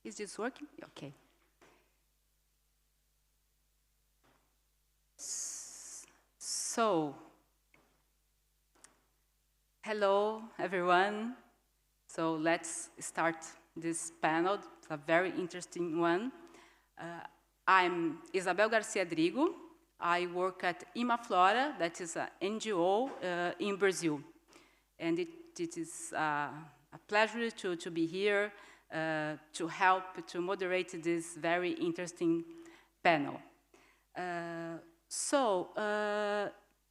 Is this working? Okay. So, hello, everyone. So let's start this panel. It's a very interesting one. I'm Isabel Garcia Drigo. I work at Imaflora, that is an NGO in Brazil. And it is a pleasure to be here to help to moderate this very interesting panel.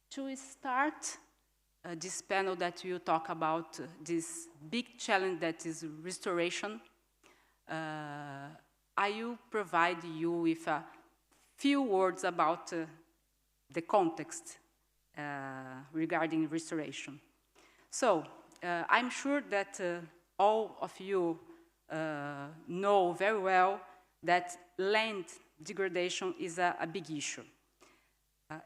To start this panel that will talk about this big challenge that is restoration, I will provide you with a few words about the context regarding restoration. So, I'm sure that all of you know very well that land degradation is a big issue.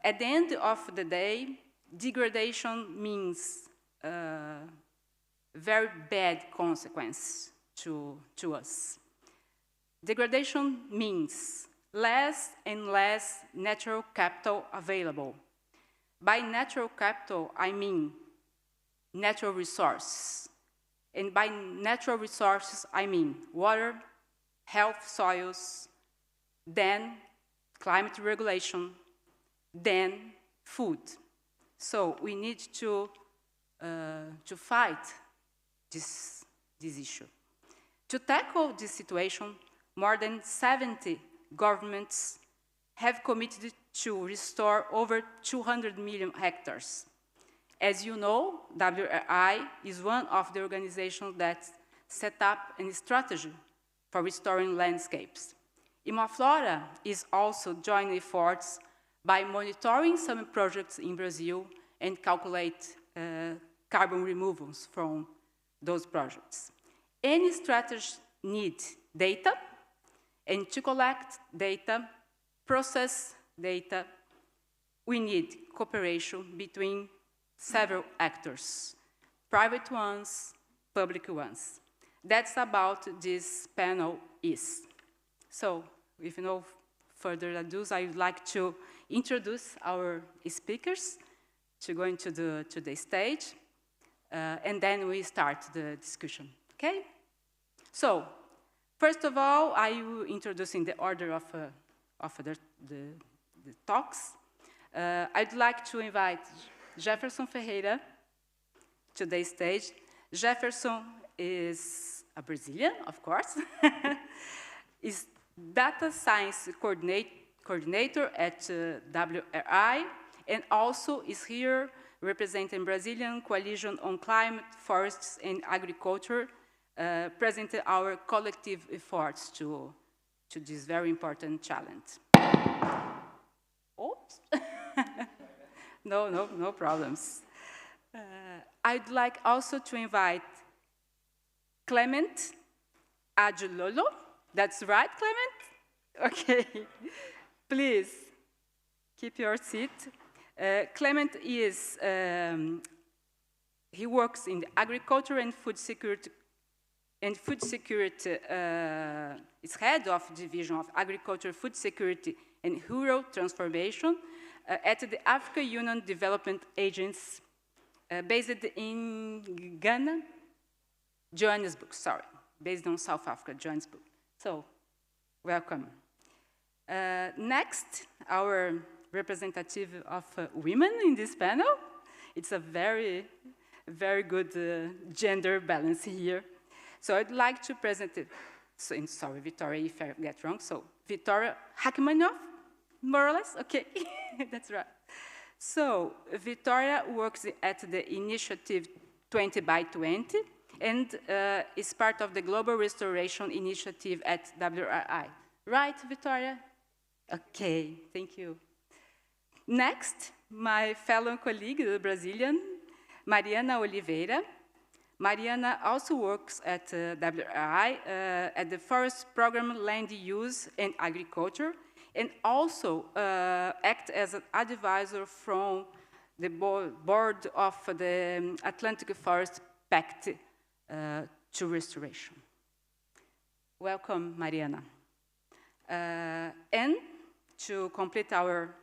At the end of the day, degradation means very bad consequence to us. Degradation means less and less natural capital available. By natural capital, I mean natural resources. And by natural resources, I mean water, health soils, then climate regulation, then food. So we need to fight this issue. To tackle this situation, more than 70 governments have committed to restore over 200 million hectares. As you know, WRI is one of the organizations that set up a strategy for restoring landscapes. Imaflora is also joining efforts by monitoring some projects in Brazil and calculate carbon removals from those projects. Any strategy needs data, and to collect data, process data, we need cooperation between several actors, private ones, public ones. That's about this panel is. So, with no further ado, I would like to introduce our speakers to go into the stage, and then we start the discussion, okay? So, first of all, I will introduce in the order of the talks. I'd like to invite Jefferson Ferreira to the stage. Jefferson is a Brazilian, of course. Is data science coordinator at WRI, and also is here representing Brazilian Coalition on Climate, Forests, and Agriculture, presenting our collective efforts to this very important challenge. Oops. No problems. I'd like also to invite Clement Adjulolo. That's right, Clement? Okay. Please, keep your seat. Clement is, he works in agriculture and food security, is head of Division of Agriculture, Food Security, and Rural Transformation at the Africa Union Development Agency, based in Ghana, Johannesburg, sorry, based on South Africa, Johannesburg. So, welcome. Next, our representative of women in this panel. It's a very, very good gender balance here. So I'd like to present it. So, sorry, Victoria, if I get wrong. So Victoria Hakmanov, more or less, okay, that's right. So Victoria works at the initiative 20 by 20 and is part of the Global Restoration Initiative at WRI. Right, Victoria? Okay, thank you. Next, my fellow colleague, the Brazilian, Mariana Oliveira. Mariana also works at WRI at the Forest Program Land Use and Agriculture, and also act as an advisor from the board of the Atlantic Forest Pact to Restoration. Welcome, Mariana. And to complete our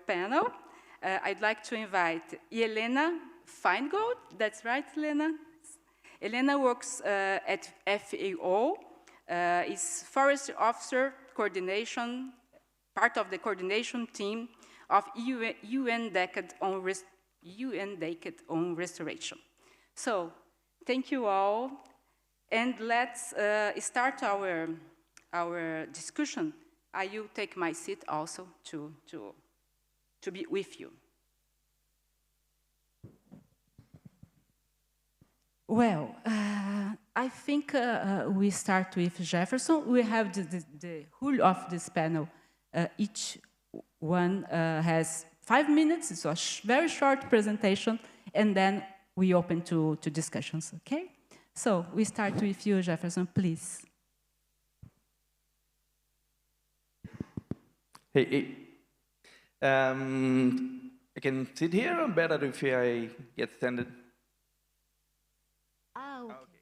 panel, I'd like to invite Elena Feingold. That's right, Elena? Elena works at FAO, is Forest Officer Coordination, part of the coordination team of UN Decade on Restoration. So, thank you all, and let's start our discussion. I will take my seat also to be with you. Well, I think we start with Jefferson. We have the whole of this panel. Each one has 5 minutes. It's a very short presentation, and then we open to discussions, okay? So we start with you, Jefferson, please. Hey. I can sit here, or better if I get standing? Ah, okay.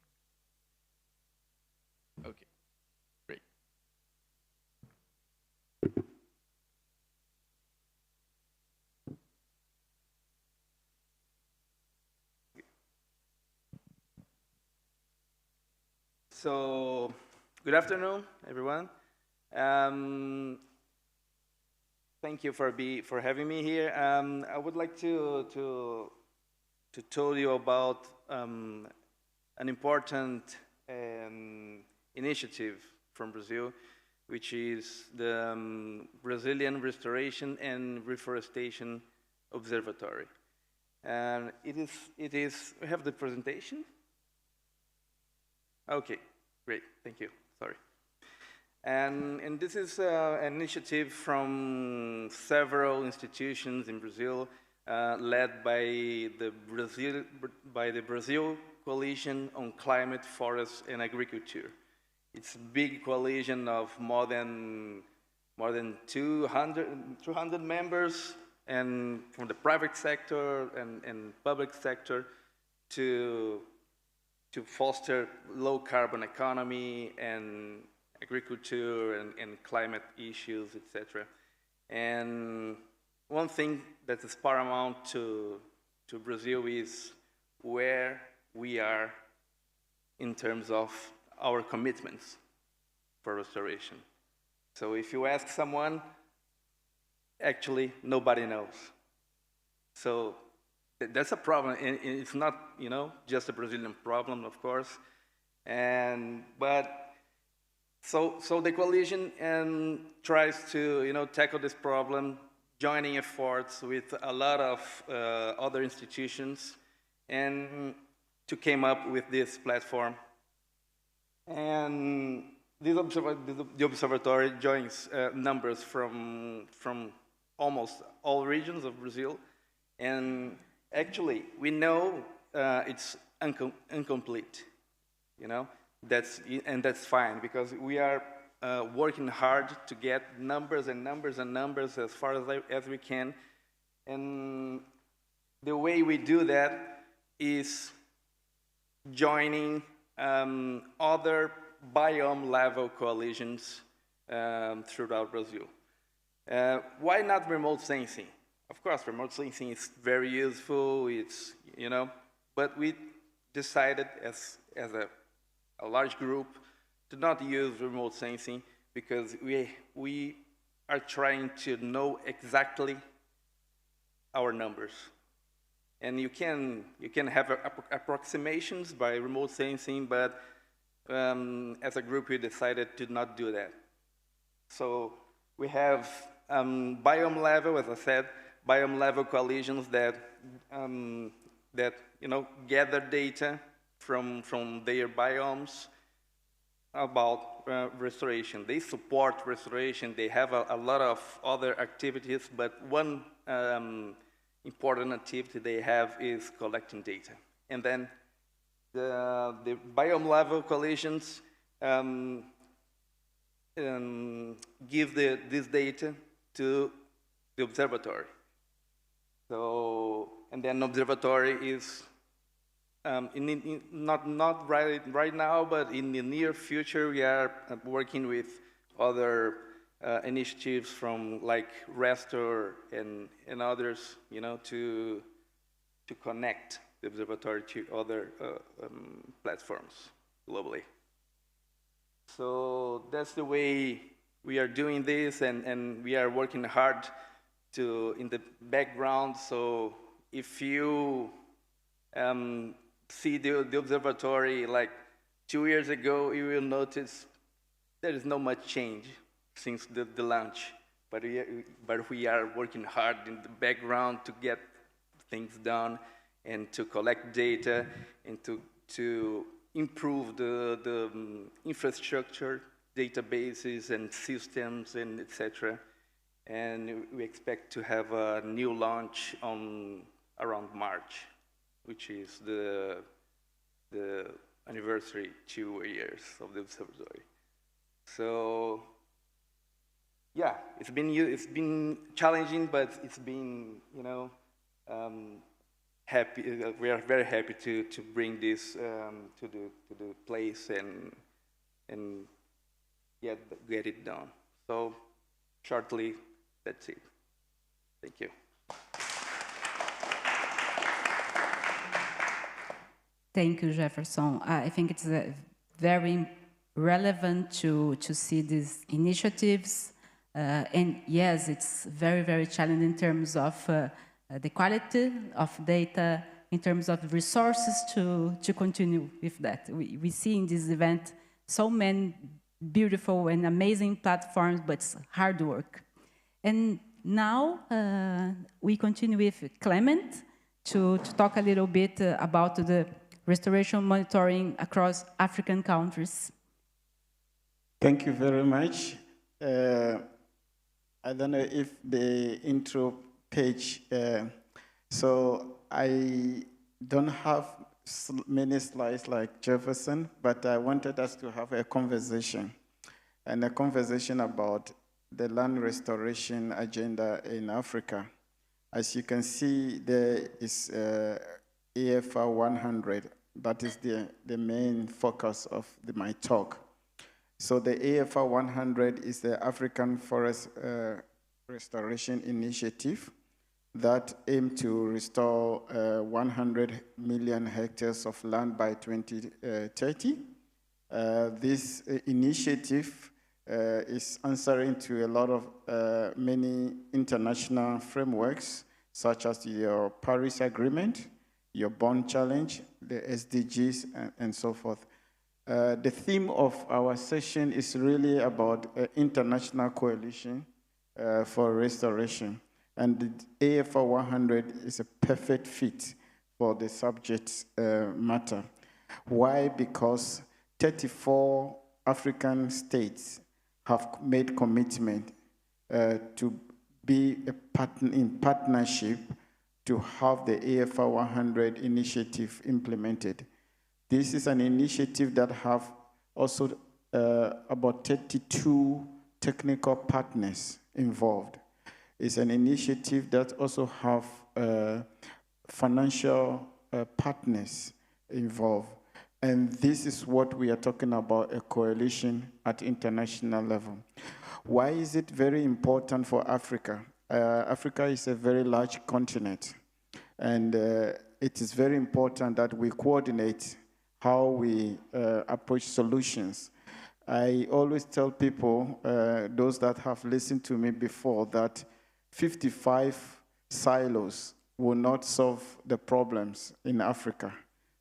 Okay, great. So, good afternoon, everyone. Thank you for having me here. I would like to tell you about an important initiative from Brazil, which is the Brazilian Restoration and Reforestation Observatory. And it is, we have the presentation? Okay, great, thank you, sorry. And this is an initiative from several institutions in Brazil, led by the Brazil Coalition on Climate, Forests, and Agriculture. It's a big coalition of more than 200 members, and from the private sector and public sector to foster low carbon economy and agriculture and climate issues, etc. And one thing that is paramount to Brazil is where we are in terms of our commitments for restoration. So if you ask someone, actually nobody knows. So that's a problem, and it's not, just a Brazilian problem, of course. So the coalition tries to, tackle this problem, joining efforts with a lot of other institutions, and to came up with this platform. And the observatory joins numbers from almost all regions of Brazil, and actually we know it's incomplete, that's fine, because we are working hard to get numbers and numbers and numbers as far as we can, and the way we do that is joining other biome-level coalitions throughout Brazil. Why not remote sensing? Of course, remote sensing is very useful, but we decided as a large group to not use remote sensing because we are trying to know exactly our numbers. And you can have approximations by remote sensing, but as a group we decided to not do that. So we have biome level, as I said, biome level coalitions that gather data from their biomes about restoration. They support restoration. They have a lot of other activities, but one important activity they have is collecting data. And then the biome level coalitions give this data to the observatory. So, and then observatory is not right now, but in the near future, we are working with other initiatives from like Restore and others, you know, to connect the observatory to other platforms globally. So that's the way we are doing this, and we are working hard in the background. So if you see the observatory like 2 years ago, you will notice there is not much change since the launch. But we are working hard in the background to get things done and to collect data and to improve the infrastructure, databases and systems and etc. And we expect to have a new launch around March, which is the anniversary 2 years of the observatory. So yeah, it's been challenging, but it's been, you know, happy. We are very happy to bring this to the place and get it done. So shortly, that's it. Thank you. Thank you, Jefferson. I think it's very relevant to see these initiatives. And yes, it's very, very challenging in terms of the quality of data, in terms of resources to continue with that. We see in this event so many beautiful and amazing platforms, but it's hard work. And now we continue with Clement to talk a little bit about the restoration monitoring across African countries. Thank you very much. I don't know if the intro page, so I don't have many slides like Jefferson, but I wanted us to have a conversation, and a conversation about the land restoration agenda in Africa. As you can see, there is AFR 100. That is the main focus of my talk. So the AFR 100 is the African Forest Restoration Initiative that aims to restore 100 million hectares of land by 2030. This initiative is answering to a lot of many international frameworks, such as your Paris Agreement, your Bonn Challenge, the SDGs, and so forth. The theme of our session is really about international coalition for restoration. And the AFR 100 is a perfect fit for the subject matter. Why? Because 34 African states have made commitment to be in partnership to have the AFR 100 initiative implemented. This is an initiative that have also about 32 technical partners involved. It's an initiative that also have financial partners involved. And this is what we are talking about, a coalition at international level. Why is it very important for Africa? Africa is a very large continent, and it is very important that we coordinate how we approach solutions. I always tell people, those that have listened to me before, that 55 silos will not solve the problems in Africa.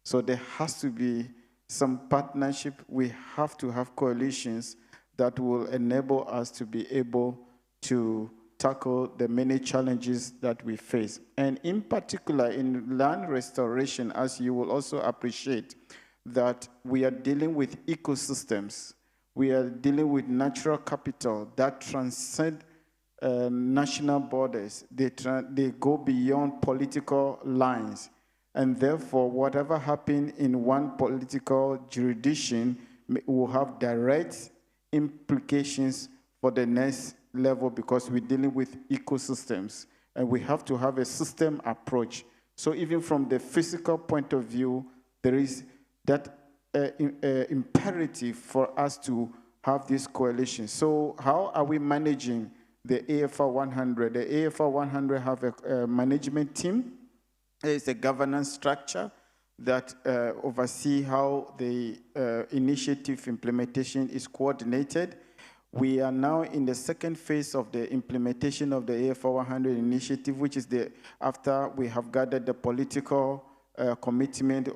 So there has to be some partnership. We have to have coalitions that will enable us to be able to tackle the many challenges that we face. And in particular, in land restoration, as you will also appreciate, that we are dealing with ecosystems. We are dealing with natural capital that transcend national borders. They go beyond political lines. And therefore, whatever happens in one political jurisdiction will have direct implications for the next level, because we're dealing with ecosystems. And we have to have a system approach. So even from the physical point of view, there is that imperative for us to have this coalition. So how are we managing the AFR 100? The AFR 100 have a management team. It's a governance structure that oversee how the initiative implementation is coordinated. We are now in the second phase of the implementation of the AFR 100 initiative, which is after we have gathered the political commitment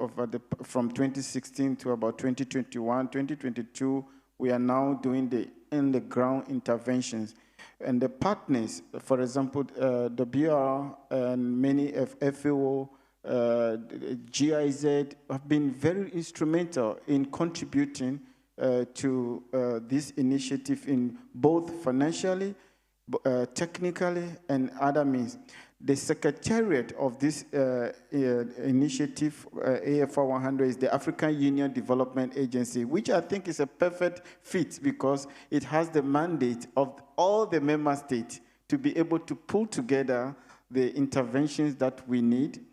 from 2016 to about 2021, 2022, we are now doing the on-the-ground interventions. And the partners, for example, the BR and many FAO, GIZ have been very instrumental in contributing to this initiative in both financially, technically, and other means. The secretariat of this initiative, AFR 100, is the African Union Development Agency, which I think is a perfect fit because it has the mandate of all the member states to be able to pull together the interventions that we need.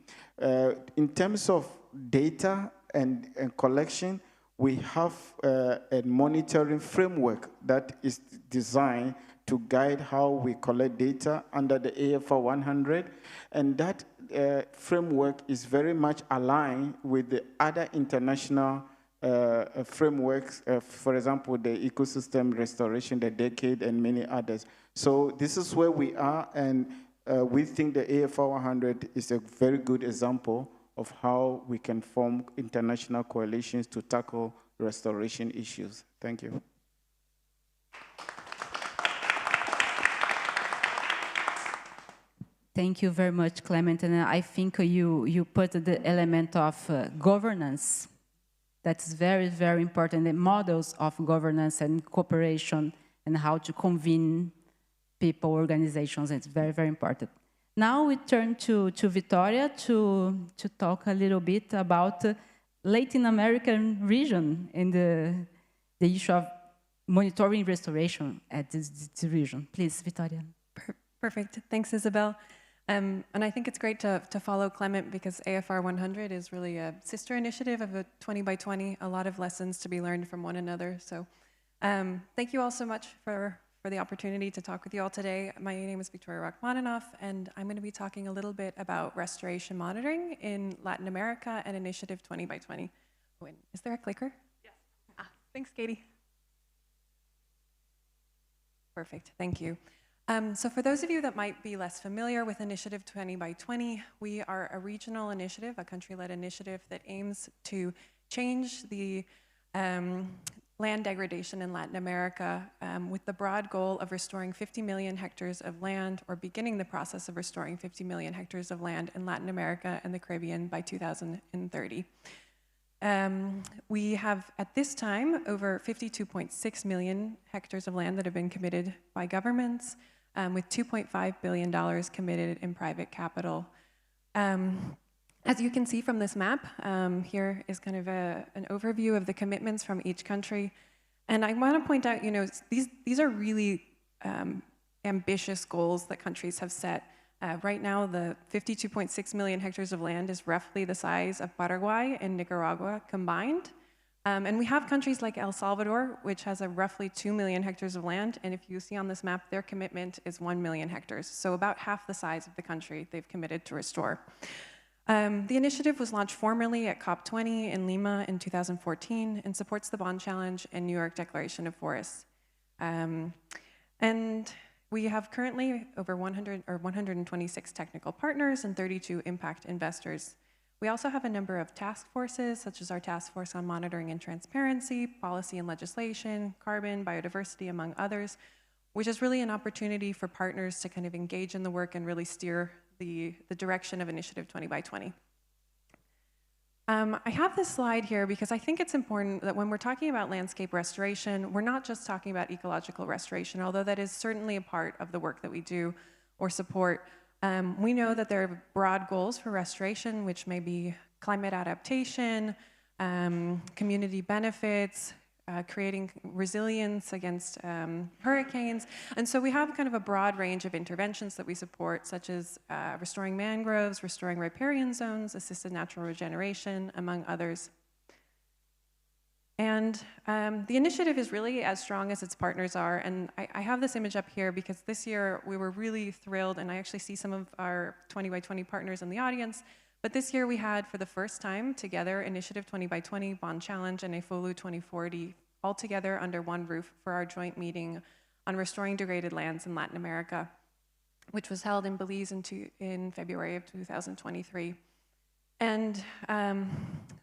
In terms of data and collection, we have a monitoring framework that is designed to guide how we collect data under the AFR 100, and that framework is very much aligned with the other international frameworks, for example, the ecosystem restoration, the decade, and many others. So this is where we are, and we think the AFR 100 is a very good example of how we can form international coalitions to tackle restoration issues. Thank you. Thank you very much, Clement. And I think you put the element of governance. That's very, very important. The models of governance and cooperation and how to convene people, organizations. It's very, very important. Now we turn to Victoria to talk a little bit about Latin American region and the issue of monitoring restoration at this region. Please, Victoria. Perfect. Thanks, Isabel. And I think it's great to follow Clement because AFR 100 is really a sister initiative of a 20 by 20, a lot of lessons to be learned from one another. So thank you all so much for the opportunity to talk with you all today. My name is Victoria Rachmaninoff, and I'm going to be talking a little bit about restoration monitoring in Latin America and Initiative 20 by 20. Oh, is there a clicker? Yes. Thanks, Katie. Perfect. Thank you. So for those of you that might be less familiar with Initiative 20 by 20, we are a regional initiative, a country-led initiative that aims to change the land degradation in Latin America with the broad goal of restoring 50 million hectares of land, or beginning the process of restoring 50 million hectares of land in Latin America and the Caribbean by 2030. We have, at this time, over 52.6 million hectares of land that have been committed by governments, with $2.5 billion committed in private capital. As you can see from this map, here is kind of an overview of the commitments from each country. And I want to point out, you know, these are really ambitious goals that countries have set. Right now, the 52.6 million hectares of land is roughly the size of Paraguay and Nicaragua combined. And we have countries like El Salvador, which has a roughly 2 million hectares of land. And if you see on this map, their commitment is 1 million hectares. So about half the size of the country they've committed to restore. The initiative was launched formally at COP20 in Lima in 2014 and supports the Bond Challenge and New York Declaration of Forests. And we have currently over 126 technical partners and 32 impact investors. We also have a number of task forces, such as our Task Force on Monitoring and Transparency, Policy and Legislation, Carbon, Biodiversity, among others, which is really an opportunity for partners to kind of engage in the work and really steer the direction of Initiative 20 by 20. I have this slide here because I think it's important that when we're talking about landscape restoration, we're not just talking about ecological restoration, although that is certainly a part of the work that we do or support. We know that there are broad goals for restoration, which may be climate adaptation, community benefits, creating resilience against hurricanes. And so we have kind of a broad range of interventions that we support, such as restoring mangroves, restoring riparian zones, assisted natural regeneration, among others. And the initiative is really as strong as its partners are. And I have this image up here because this year we were really thrilled, and I actually see some of our 20 by 20 partners in the audience. But this year we had, for the first time, together Initiative 20 by 20, Bond Challenge, and EFOLU 2040, all together under one roof for our joint meeting on restoring degraded lands in Latin America, which was held in Belize in February of 2023. And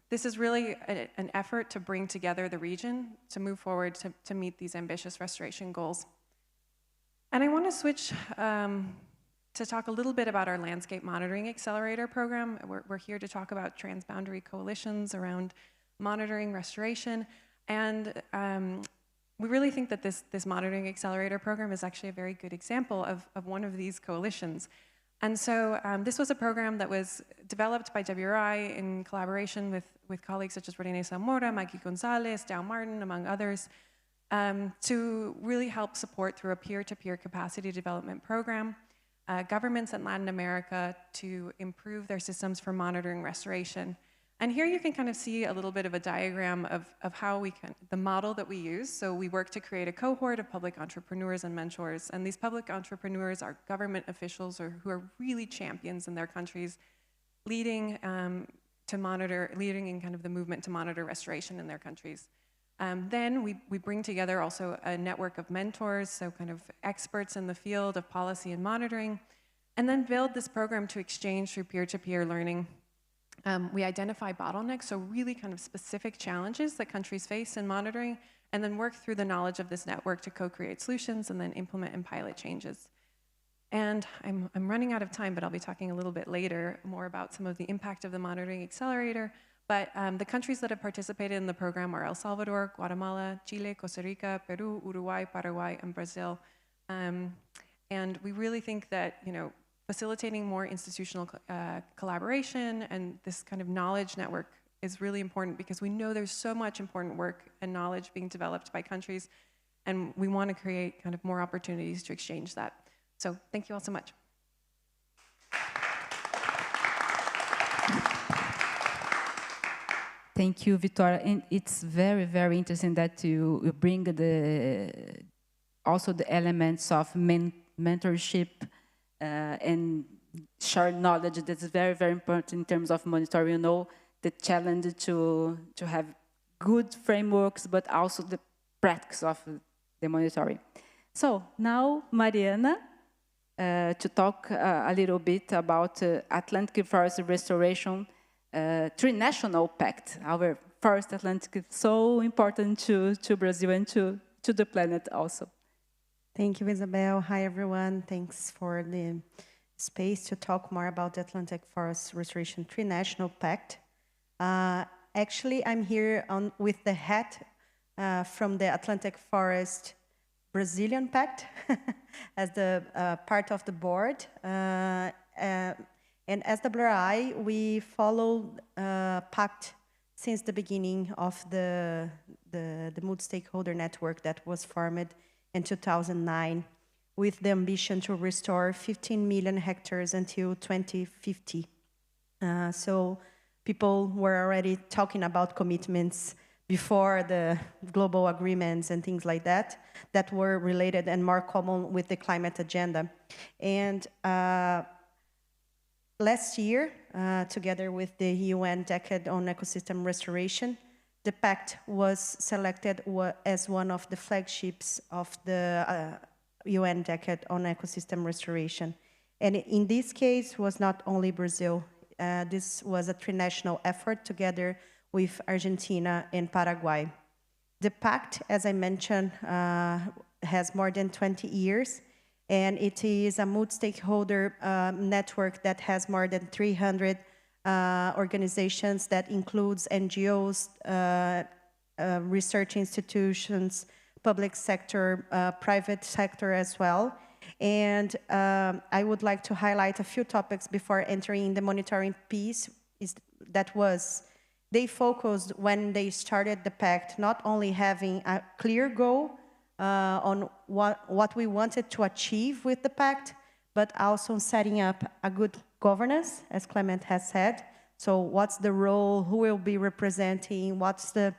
this is really an effort to bring together the region to move forward to meet these ambitious restoration goals. And I want to switch to talk a little bit about our Landscape Monitoring Accelerator program. We're here to talk about transboundary coalitions around monitoring restoration. And we really think that this Monitoring Accelerator program is actually a very good example of one of these coalitions. And so this was a program that was developed by WRI in collaboration with colleagues such as Renee Zamora, Mikey Gonzalez, Dow Martin, among others, to really help support through a peer-to-peer capacity development program governments in Latin America to improve their systems for monitoring restoration. And here you can kind of see a little bit of a diagram of how the model that we use. So we work to create a cohort of public entrepreneurs and mentors. And these public entrepreneurs are government officials who are really champions in their countries, leading in kind of the movement to monitor restoration in their countries. Then we bring together also a network of mentors, so kind of experts in the field of policy and monitoring, and then build this program to exchange through peer-to-peer learning. We identify bottlenecks, so really kind of specific challenges that countries face in monitoring, and then work through the knowledge of this network to co-create solutions and then implement and pilot changes. And I'm running out of time, but I'll be talking a little bit later more about some of the impact of the Monitoring Accelerator. But the countries that have participated in the program are El Salvador, Guatemala, Chile, Costa Rica, Peru, Uruguay, Paraguay, and Brazil. And we really think that, facilitating more institutional collaboration and this kind of knowledge network is really important because we know there's so much important work and knowledge being developed by countries, and we want to create kind of more opportunities to exchange that. So thank you all so much. Thank you, Victoria. And it's very, very interesting that you bring also the elements of mentorship and shared knowledge. That's very, very important in terms of monitoring. The challenge to have good frameworks, but also the practice of the monitoring. So now, Mariana, to talk a little bit about Atlantic Forest Restoration Tri-National Pact, our first Atlantic, so important to Brazil and to the planet also. Thank you, Isabel. Hi, everyone. Thanks for the space to talk more about the Atlantic Forest Restoration Tri-National Pact. Actually, I'm here with the hat from the Atlantic Forest Brazilian Pact as the part of the board. And as WRI, we follow PACT since the beginning of the multi-stakeholder network that was formed in 2009 with the ambition to restore 15 million hectares until 2050. So people were already talking about commitments before the global agreements and things like that were related and more common with the climate agenda. And last year, together with the UN Decade on Ecosystem Restoration, the pact was selected as one of the flagships of the UN Decade on Ecosystem Restoration. And in this case, was not only Brazil. This was a tri-national effort together with Argentina and Paraguay. The pact, as I mentioned, has more than 20 years. And it is a multi-stakeholder network that has more than 300 organizations that includes NGOs, research institutions, public sector, private sector as well. And I would like to highlight a few topics before entering the monitoring piece that was they focused when they started the pact not only having a clear goal on what we wanted to achieve with the pact, but also setting up a good governance, as Clement has said. So what's the role, who will be representing, what's the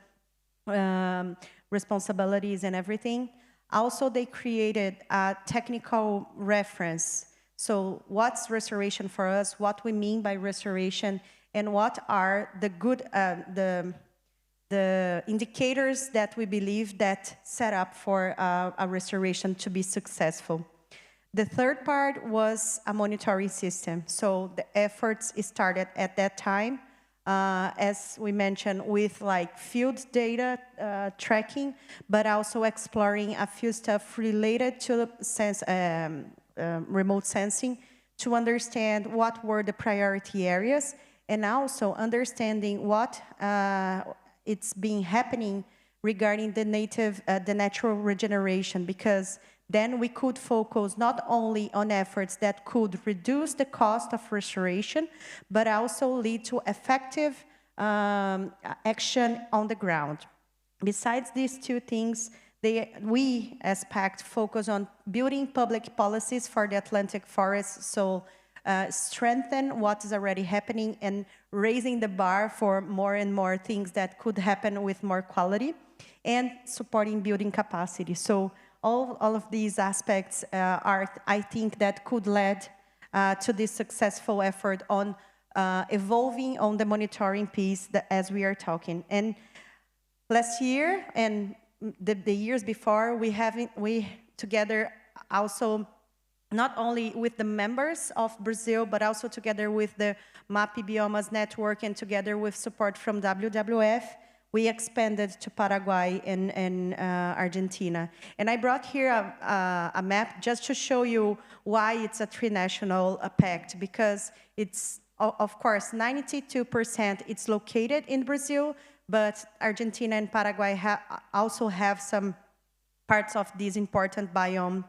responsibilities and everything. Also, they created a technical reference. So what's restoration for us, what we mean by restoration, and what are the good, the indicators that we believe that set up for a restoration to be successful. The third part was a monitoring system. So the efforts started at that time, as we mentioned, with like field data tracking, but also exploring a few stuff related to remote sensing to understand what were the priority areas, and also understanding what it's been happening regarding the natural regeneration, because then we could focus not only on efforts that could reduce the cost of restoration, but also lead to effective action on the ground. Besides these two things, we as PACT focus on building public policies for the Atlantic forest, so strengthen what is already happening and raising the bar for more and more things that could happen with more quality, and supporting building capacity. So all of these aspects are, I think, that could lead to this successful effort on evolving on the monitoring piece as we are talking. And last year and the years before, we together also, not only with the members of Brazil, but also together with the MAPI Biomas Network and together with support from WWF, we expanded to Paraguay and Argentina. And I brought here a map just to show you why it's a tri-national pact, because it's, of course, 92% it's located in Brazil, but Argentina and Paraguay also have some parts of this important biome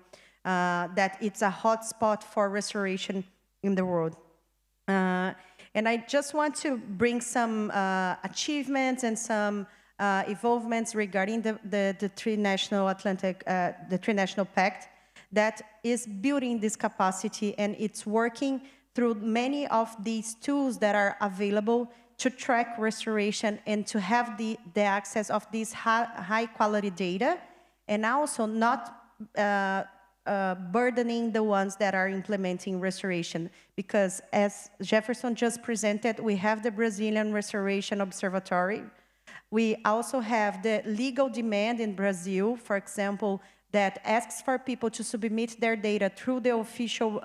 that it's a hotspot for restoration in the world. And I just want to bring some achievements and some evolvements regarding the tri-national Atlantic, the tri-national pact that is building this capacity, and it's working through many of these tools that are available to track restoration and to have the access of these high quality data, and also not burdening the ones that are implementing restoration. Because as Jefferson just presented, we have the Brazilian Restoration Observatory. We also have the legal demand in Brazil, for example, that asks for people to submit their data through the official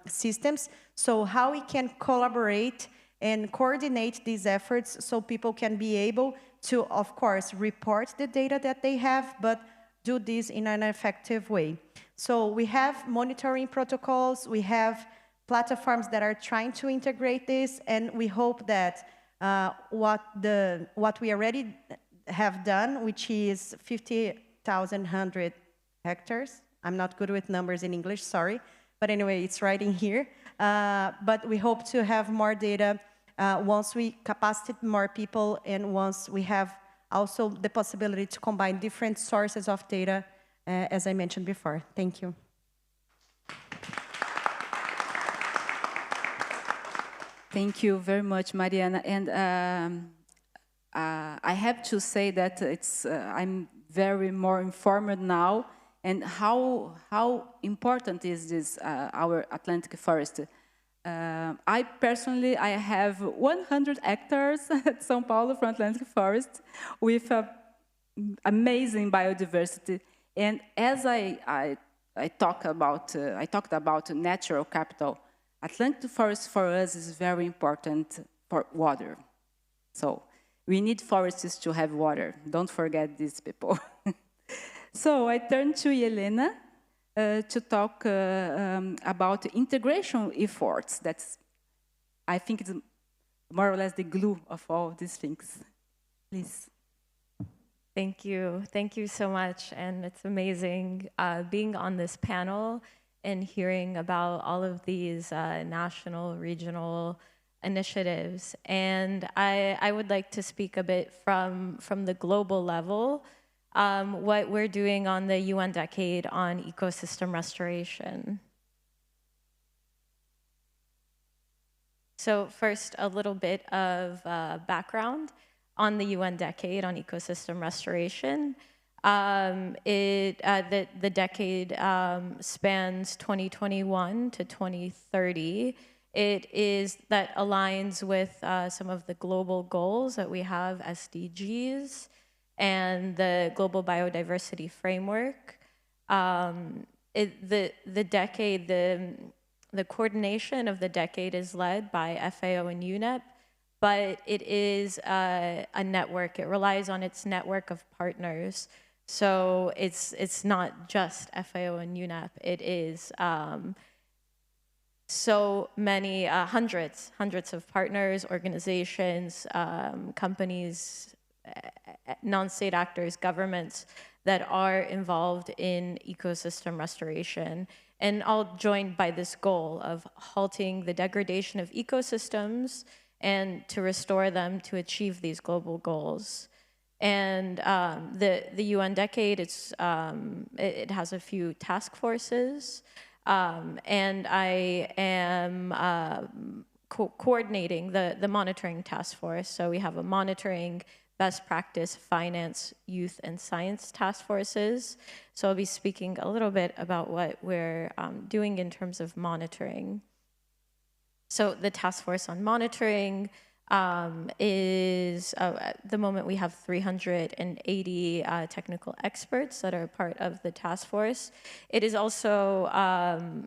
systems. So how we can collaborate and coordinate these efforts so people can be able to, of course, report the data that they have, but do this in an effective way. So we have monitoring protocols, we have platforms that are trying to integrate this, and we hope that what we already have done, which is 50,100 hectares. I'm not good with numbers in English, sorry. But anyway, it's right in here. But we hope to have more data once we capacitate more people and once we have also the possibility to combine different sources of data, as I mentioned before. Thank you. Thank you very much, Mariana. And I have to say that I'm very more informed now, and how important is this our Atlantic forest. I personally, I have 100 hectares at São Paulo from Atlantic Forest with amazing biodiversity. And as I talked about natural capital, Atlantic Forest for us is very important for water. So we need forests to have water. Don't forget these people. So I turn to Helena to talk about integration efforts. I think it's more or less the glue of all these things. Please. Thank you. Thank you so much. And it's amazing being on this panel and hearing about all of these national, regional initiatives. And I would like to speak a bit from the global level, what we're doing on the UN Decade on ecosystem restoration. So first, a little bit of background on the UN Decade on ecosystem restoration. The decade spans 2021 to 2030. That aligns with some of the global goals that we have, SDGs, and the Global Biodiversity Framework. The coordination of the decade is led by FAO and UNEP, but it is a network. It relies on its network of partners. So it's not just FAO and UNEP. It is so many, hundreds of partners, organizations, companies, non-state actors, governments that are involved in ecosystem restoration, and all joined by this goal of halting the degradation of ecosystems and to restore them to achieve these global goals. And the UN Decade, it has a few task forces, and I am coordinating the monitoring task force. So we have a monitoring, best practice, finance, youth, and science task forces. So I'll be speaking a little bit about what we're doing in terms of monitoring. So the task force on monitoring is, at the moment we have 380 technical experts that are part of the task force. It is also,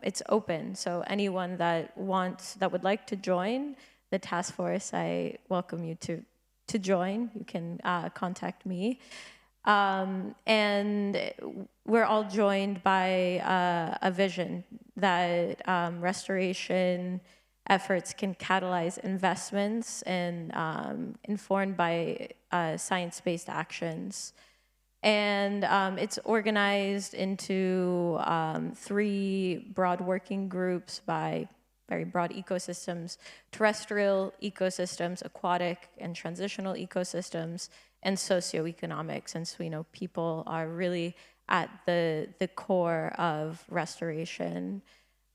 it's open, so anyone that would like to join the task force, I welcome you to join. You can contact me. And we're all joined by a vision that restoration efforts can catalyze investments and informed by science-based actions. And it's organized into 3 broad working groups by very broad ecosystems: terrestrial ecosystems, aquatic and transitional ecosystems, and socioeconomic, since we know people are really at the core of restoration.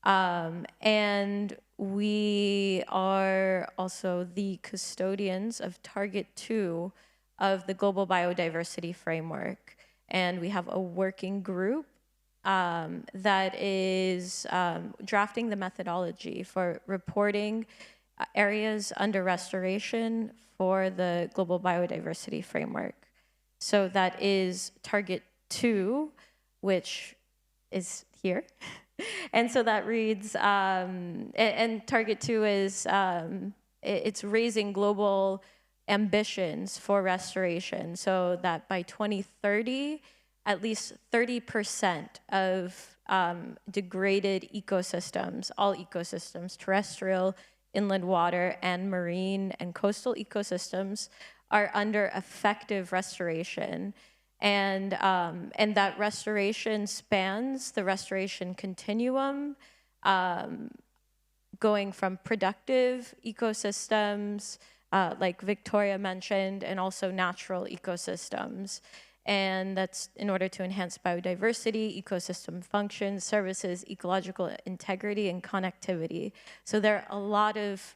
And we are also the custodians of Target 2 of the Global Biodiversity Framework. And we have a working group that is drafting the methodology for reporting areas under restoration for the Global Biodiversity Framework. So that is Target 2, which is here. And so that reads, and Target 2 is, it's raising global ambitions for restoration, so that by 2030, at least 30% of degraded ecosystems, all ecosystems, terrestrial, inland water, and marine and coastal ecosystems, are under effective restoration. And that restoration spans the restoration continuum, going from productive ecosystems, like Victoria mentioned, and also natural ecosystems. And that's in order to enhance biodiversity, ecosystem functions, services, ecological integrity, and connectivity. So there are a lot of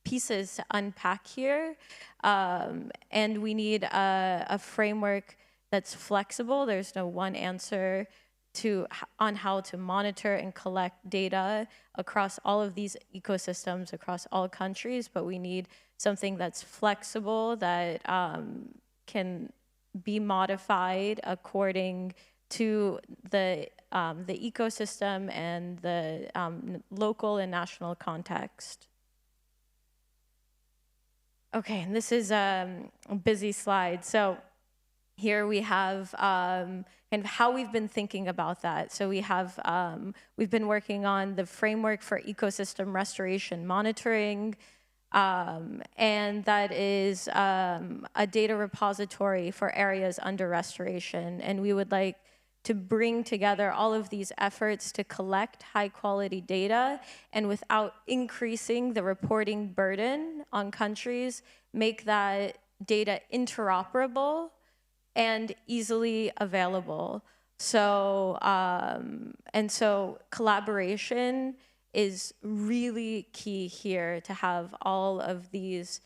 pieces to unpack here, and we need a framework that's flexible. There's no one answer on how to monitor and collect data across all of these ecosystems, across all countries, but we need something that's flexible, that can be modified according to the ecosystem and the local and national context. Okay, and this is a busy slide. So here we have kind of how we've been thinking about that. So we have, we've been working on the framework for ecosystem restoration monitoring, and that is a data repository for areas under restoration. And we would like to bring together all of these efforts to collect high quality data and without increasing the reporting burden on countries, make that data interoperable and easily available. So, and so collaboration is really key here, to have all of these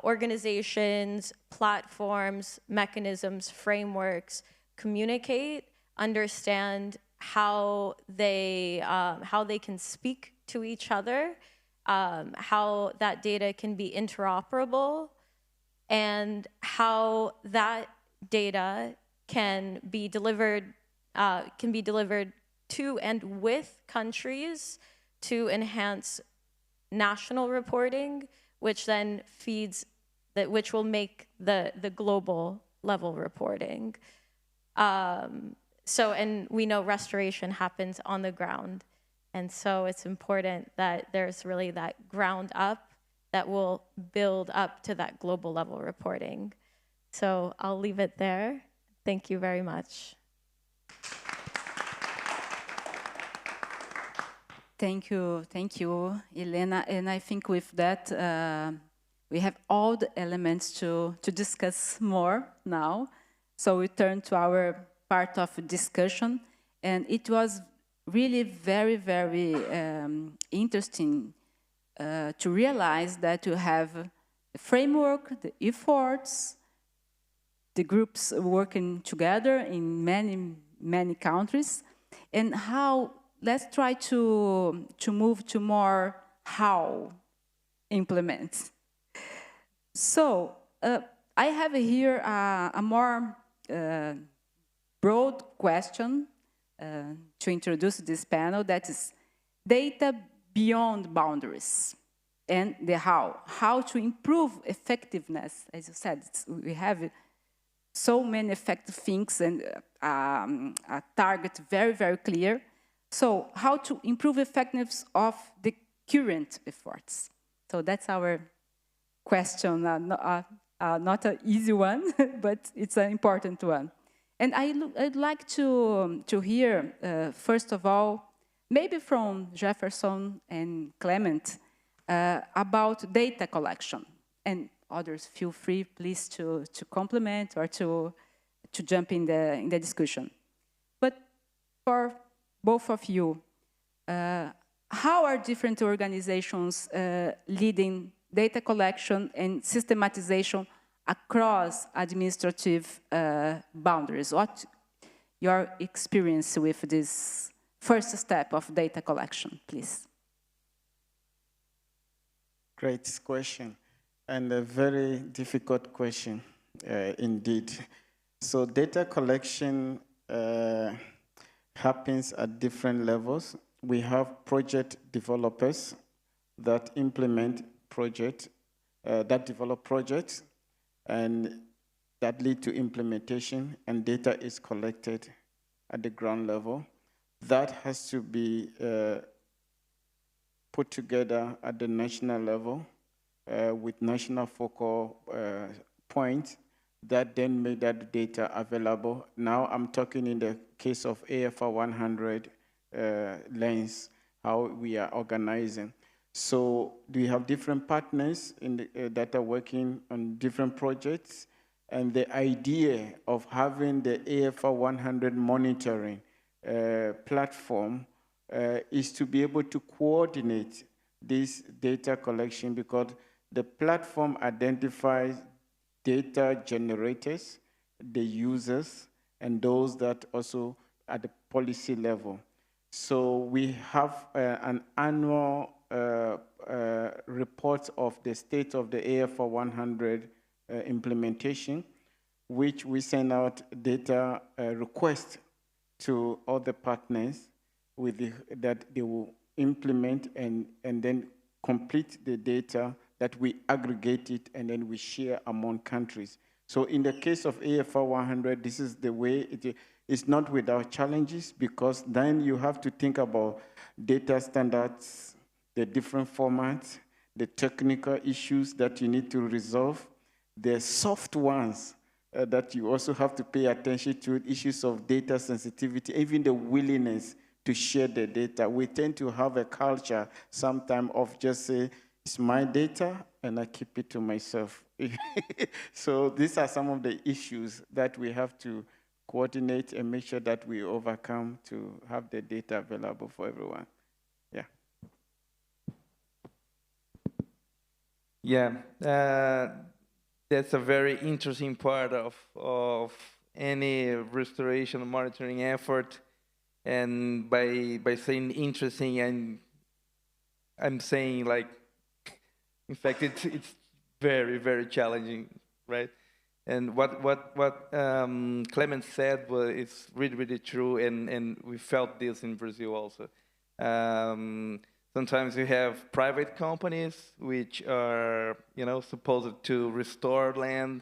organizations, platforms, mechanisms, frameworks communicate, understand how they can speak to each other, how that data can be interoperable, and how that data can be delivered to and with countries to enhance national reporting, which then feeds which will make the global level reporting. And we know restoration happens on the ground, and so it's important that there's really that ground up that will build up to that global level reporting. So I'll leave it there. Thank you very much. Thank you, Elena. And I think with that, we have all the elements to discuss more now. So we turn to our part of discussion. And it was really very, very interesting to realize that you have the framework, the efforts, the groups working together in many, many countries, and how, let's try to move to more how implement. So I have here a more broad question to introduce this panel, that is data beyond boundaries, and the how to improve effectiveness. As you said, we have so many effective things and a target very, very clear. So how to improve effectiveness of the current efforts? So that's our question, not an easy one, but it's an important one. And I'd like to hear, first of all, maybe from Jefferson and Clement, about data collection. And others, feel free, please, to complement or to jump in the discussion. But for both of you, how are different organizations leading data collection and systematization across administrative boundaries? What your experience with this first step of data collection, please? Great question, and a very difficult question indeed. So data collection happens at different levels. We have project developers that implement projects, that develop projects, and that lead to implementation, and data is collected at the ground level. That has to be put together at the national level with national focal points that then make that data available. Now I'm talking in the case of AFR 100 lens, how we are organizing. So we have different partners that are working on different projects, and the idea of having the AFR 100 monitoring platform is to be able to coordinate this data collection, because the platform identifies data generators, the users, and those that also at the policy level. So we have an annual report of the state of the AFR 100 implementation, which we send out data requests to other partners that they will implement and then complete the data, that we aggregate it and then we share among countries. So in the case of AFR 100, this is the way it is, not without challenges, because then you have to think about data standards, the different formats, the technical issues that you need to resolve, the soft ones that you also have to pay attention to issues of data sensitivity, even the willingness to share the data. We tend to have a culture sometimes of just say, it's my data and I keep it to myself. So these are some of the issues that we have to coordinate and make sure that we overcome to have the data available for everyone. Yeah. Yeah, that's a very interesting part of any restoration monitoring effort. And by saying interesting, I'm saying like, in fact, it's very, very challenging, right? And what Clement said is really, really true, and we felt this in Brazil also. Sometimes we have private companies which are, supposed to restore land,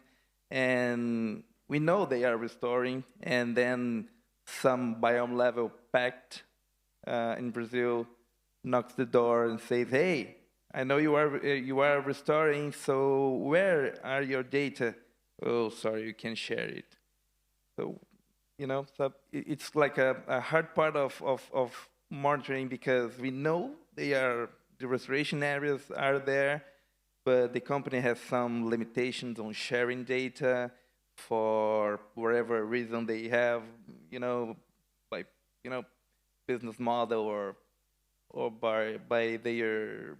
and we know they are restoring, and then some biome level pact in Brazil knocks the door and says, "Hey, I know you are restoring, so where are your data?" "Oh, sorry, you can't share it." So, so it's like a hard part of monitoring, because we know the restoration areas are there, but the company has some limitations on sharing data for whatever reason they have, by business model or by their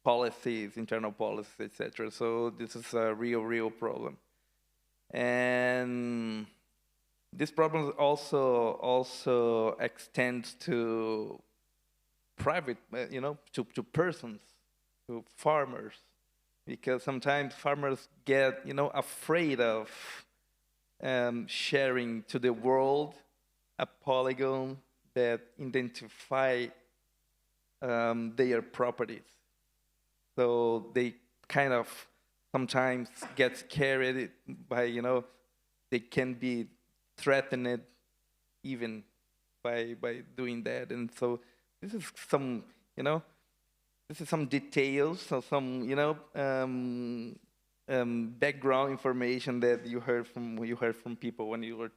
policies, internal policies, etc. So this is a real problem, and this problem also extends to private, to persons, to farmers, because sometimes farmers get afraid of sharing to the world a polygon that identify their properties. So they kind of sometimes get scared by, they can be threatened even by doing that. And so this is some, this is some details, so some, background information that you heard from people when you were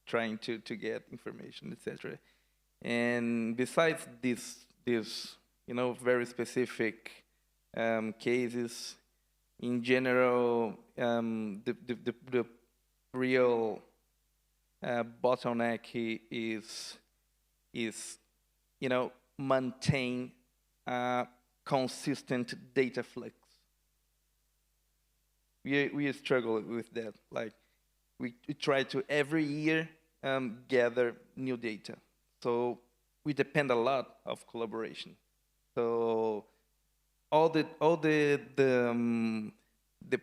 trying to get information, etc. And besides these very specific cases, in general, the real bottleneck is maintain consistent data flux. We struggle with that. Like we try to every year gather new data. So we depend a lot of collaboration. So all the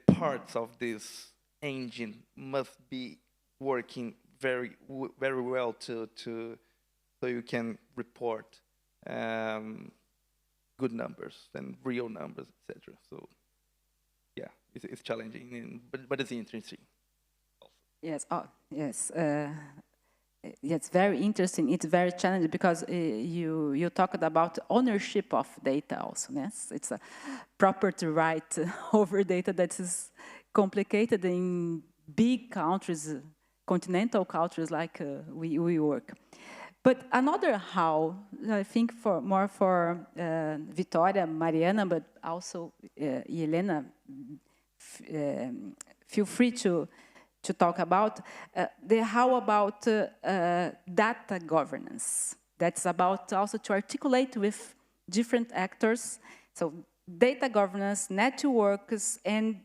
parts of this engine must be working very well to so you can report good numbers and real numbers, etc. So yeah, it's challenging, but it's interesting. Also. Yes. Oh, yes. It's very interesting. It's very challenging because you talked about ownership of data also. Yes, it's a property right over data that is complicated in big countries, continental countries like we work. But another how, I think more for Vitória, Mariana, but also Helena, feel free to talk about the how about data governance. That's about also to articulate with different actors. So data governance, networks, and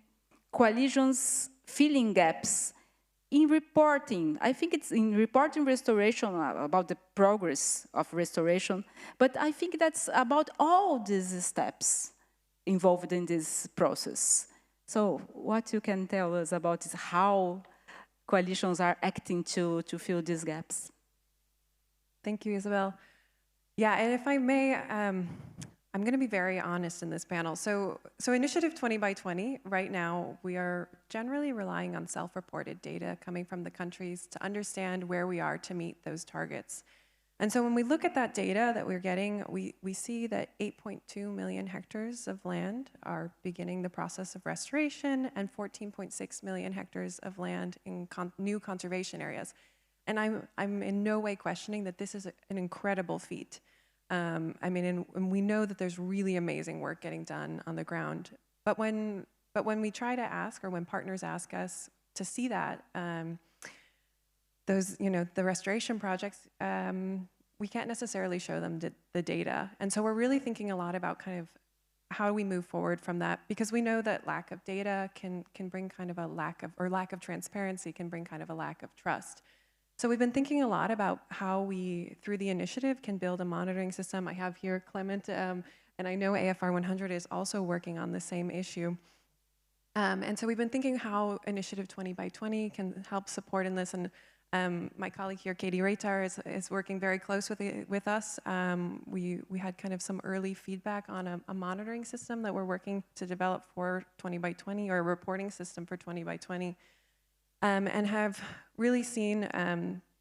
coalitions filling gaps in reporting. I think it's in reporting restoration about the progress of restoration, but I think that's about all these steps involved in this process. So what you can tell us about is how coalitions are acting to fill these gaps. Thank you, Isabel. Yeah, and if I may, I'm going to be very honest in this panel. So Initiative 20 by 20, right now, we are generally relying on self-reported data coming from the countries to understand where we are to meet those targets. And so when we look at that data that we're getting, we see that 8.2 million hectares of land are beginning the process of restoration and 14.6 million hectares of land in new conservation areas. And I'm in no way questioning that this is an incredible feat. I mean, and we know that there's really amazing work getting done on the ground. But when we try to ask, or when partners ask us to see that, those, the restoration projects, we can't necessarily show them the data. And so we're really thinking a lot about kind of how do we move forward from that, because we know that lack of data can bring kind of a lack of transparency can bring kind of a lack of trust. So we've been thinking a lot about how we, through the initiative, can build a monitoring system. I have here Clement, and I know AFR 100 is also working on the same issue. And so we've been thinking how Initiative 20 by 20 can help support in this. And my colleague here, Katie Reitar, is working very close with us. We had kind of some early feedback on a monitoring system that we're working to develop for 20 by 20, or a reporting system for 20 by 20. And have really seen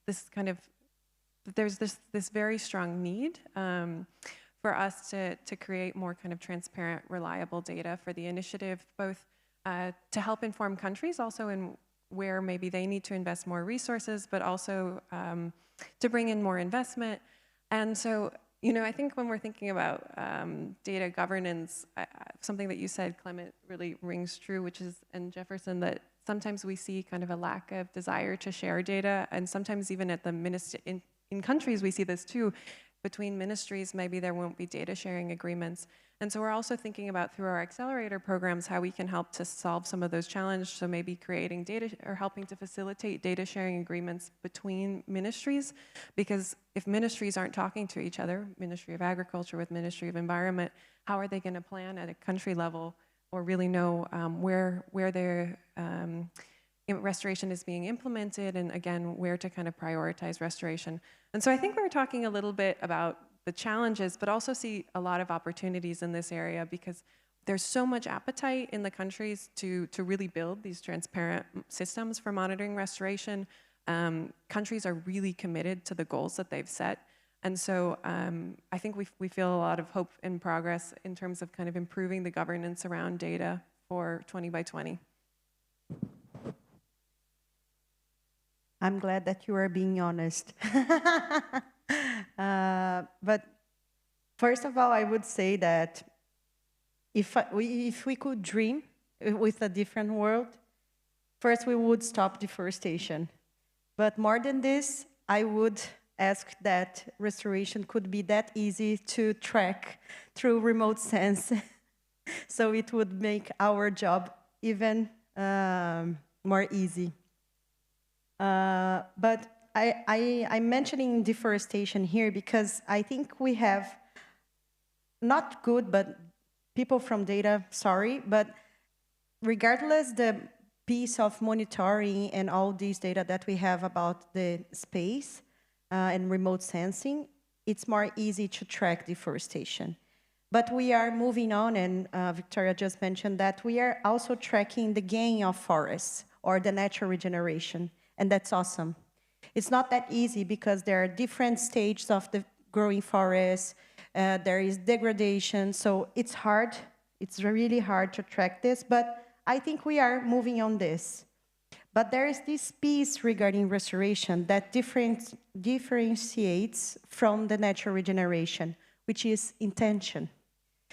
this kind of, there's this very strong need for us to create more kind of transparent, reliable data for the initiative, both to help inform countries also in where maybe they need to invest more resources, but also to bring in more investment. And so, I think when we're thinking about data governance, something that you said, Clement, really rings true, which is, and Jefferson, that sometimes we see kind of a lack of desire to share data, and sometimes even at the in countries we see this too. Between ministries, maybe there won't be data sharing agreements. And so we're also thinking about, through our accelerator programs, how we can help to solve some of those challenges. So maybe creating data, or helping to facilitate data sharing agreements between ministries, because if ministries aren't talking to each other, Ministry of Agriculture with Ministry of Environment, how are they going to plan at a country level, or really know where their restoration is being implemented, and again, where to kind of prioritize restoration. And so I think we're talking a little bit about the challenges, but also see a lot of opportunities in this area, because there's so much appetite in the countries to really build these transparent systems for monitoring restoration. Countries are really committed to the goals that they've set. And so I think we feel a lot of hope and progress in terms of kind of improving the governance around data for 20 by 20. I'm glad that you are being honest. But first of all, I would say that if we could dream with a different world, first we would stop deforestation. But more than this, I would ask that restoration could be that easy to track through remote sense. So it would make our job even more easy. But I'm mentioning deforestation here because I think we have not good, but people from data, sorry, but regardless the piece of monitoring and all these data that we have about the space and remote sensing, it's more easy to track deforestation. But we are moving on, and Victoria just mentioned that we are also tracking the gain of forests or the natural regeneration, and that's awesome. It's not that easy because there are different stages of the growing forest, there is degradation, so it's hard, it's really hard to track this, but I think we are moving on this. But there is this piece regarding restoration that differentiates from the natural regeneration, which is intention.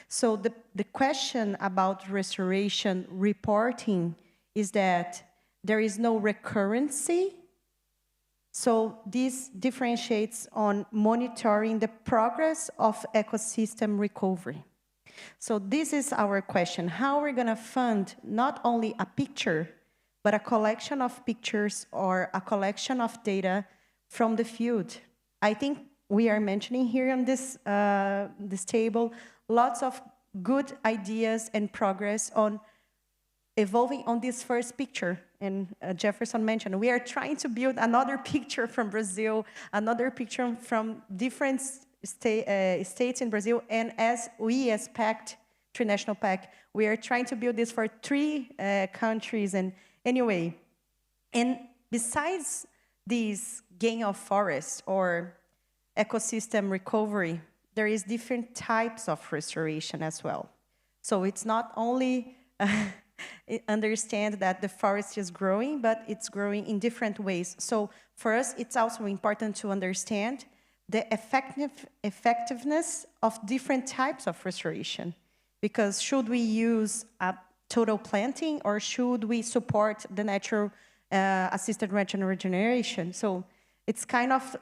So the question about restoration reporting is that there is no recurrency. So this differentiates on monitoring the progress of ecosystem recovery. So this is our question, how we're gonna fund not only a picture, but a collection of pictures or a collection of data from the field. I think we are mentioning here on this, this table lots of good ideas and progress on evolving on this first picture. And Jefferson mentioned, we are trying to build another picture from Brazil, another picture from different states in Brazil, and as PACT, Tri-National Pact, we are trying to build this for 3 countries, and anyway. And besides this gain of forests, or ecosystem recovery, there is different types of restoration as well. So it's not only understand that the forest is growing, but it's growing in different ways. So for us, it's also important to understand the effectiveness of different types of restoration. Because should we use a total planting, or should we support the natural assisted regeneration? So it's kind of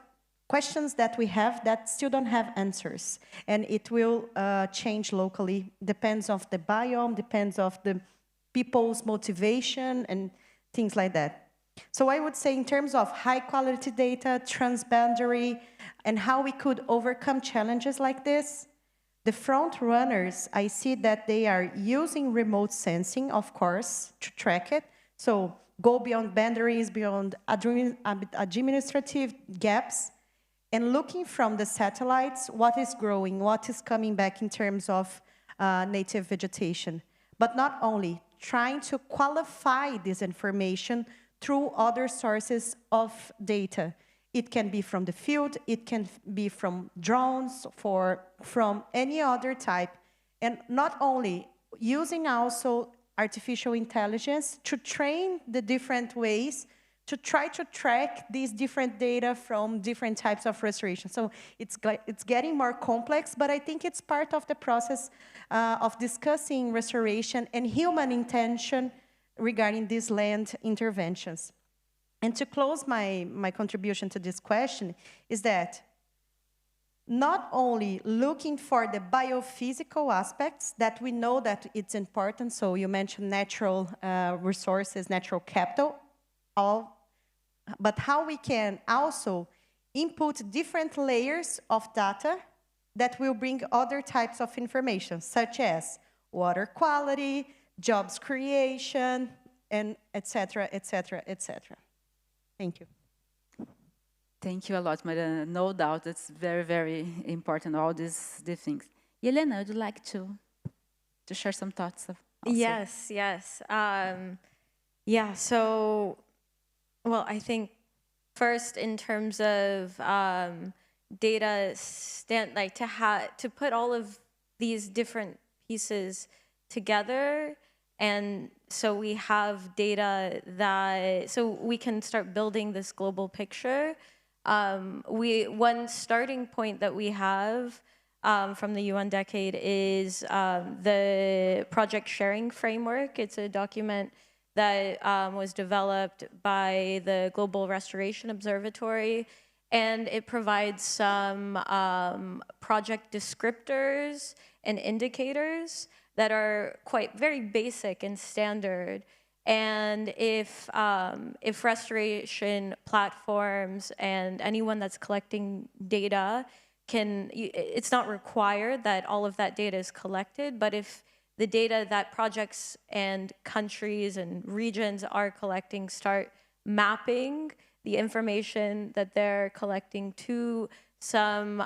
questions that we have that still don't have answers. And it will change locally, depends of the biome, depends of the people's motivation and things like that. So I would say in terms of high quality data, transboundary, and how we could overcome challenges like this, the front runners, I see that they are using remote sensing, of course, to track it. So go beyond boundaries, beyond administrative gaps, and looking from the satellites, what is growing, what is coming back in terms of native vegetation. But not only, trying to qualify this information through other sources of data. It can be from the field, it can be from drones, from any other type. And not only, using also artificial intelligence to train the different ways to try to track these different data from different types of restoration. So it's getting more complex, but I think it's part of the process of discussing restoration and human intention regarding these land interventions. And to close my contribution to this question is that not only looking for the biophysical aspects that we know that it's important, so you mentioned natural resources, natural capital, but how we can also input different layers of data that will bring other types of information, such as water quality, jobs creation, and et cetera, et cetera, et cetera. Thank you. Thank you a lot, Mariana. No doubt, it's very, very important, all these things. Yelena, would you like to share some thoughts? Also? Yes. Yeah, so, well, I think first in terms of data, to put all of these different pieces together, and so we have data so we can start building this global picture. One starting point that we have from the UN Decade is the project sharing framework. It's a document that was developed by the Global Restoration Observatory, and it provides some project descriptors and indicators that are very basic and standard. And if restoration platforms and anyone that's collecting data it's not required that all of that data is collected, but if the data that projects and countries and regions are collecting start mapping the information that they're collecting to some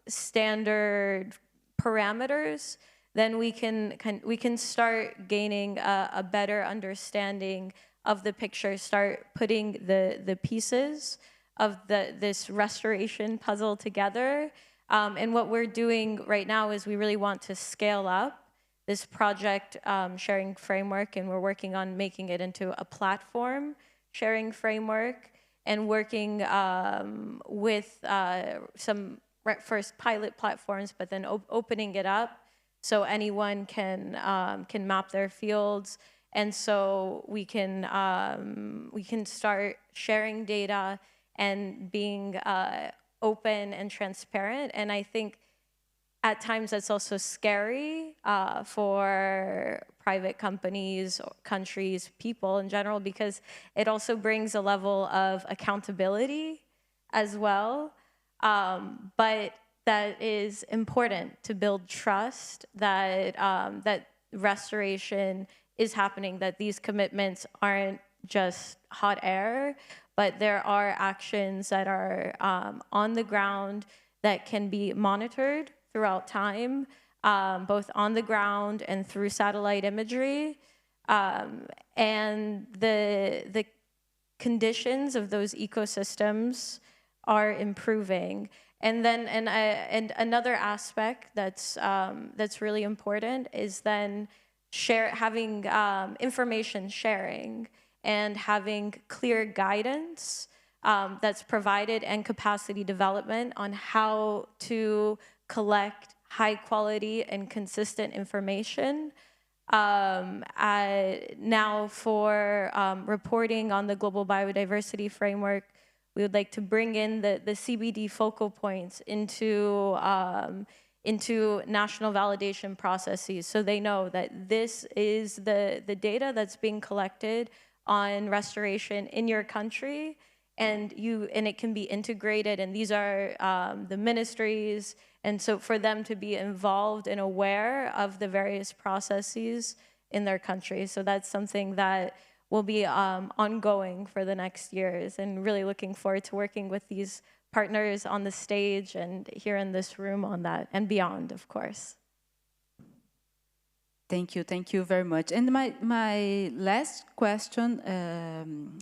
standard parameters, then we can start gaining a better understanding of the picture, start putting the pieces of this restoration puzzle together. And what we're doing right now is we really want to scale up this project sharing framework, and we're working on making it into a platform sharing framework, and working with some first pilot platforms, but then opening it up so anyone can map their fields, and so we can start sharing data and being open and transparent. And I think at times that's also scary for private companies, countries, people in general, because it also brings a level of accountability as well. But that is important to build trust that that restoration is happening, that these commitments aren't just hot air, but there are actions that are on the ground that can be monitored throughout time, both on the ground and through satellite imagery. And the conditions of those ecosystems are improving. And then, and another aspect that's really important is then having information sharing and having clear guidance that's provided and capacity development on how to collect high quality and consistent information. Now for reporting on the Global Biodiversity Framework, we would like to bring in the CBD focal points into national validation processes, so they know that this is the data that's being collected on restoration in your country, and it can be integrated, and these are the ministries, and so for them to be involved and aware of the various processes in their country. So that's something that will be ongoing for the next years, and really looking forward to working with these partners on the stage and here in this room on that, and beyond, of course. Thank you very much. And my last question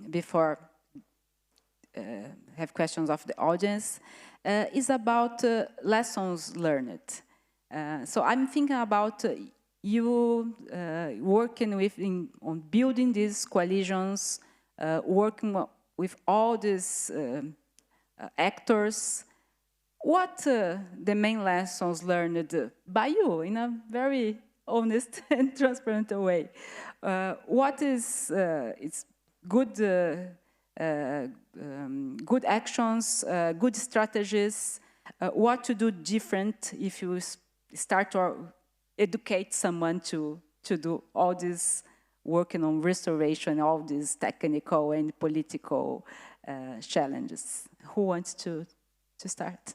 before have questions of the audience is about lessons learned. So I'm thinking about you working on building these coalitions, working with all these actors. What the main lessons learned by you in a very honest and transparent way? What is it's good good actions, good strategies, what to do different if you start to educate someone to do all this working on restoration, all these technical and political challenges. Who wants to start?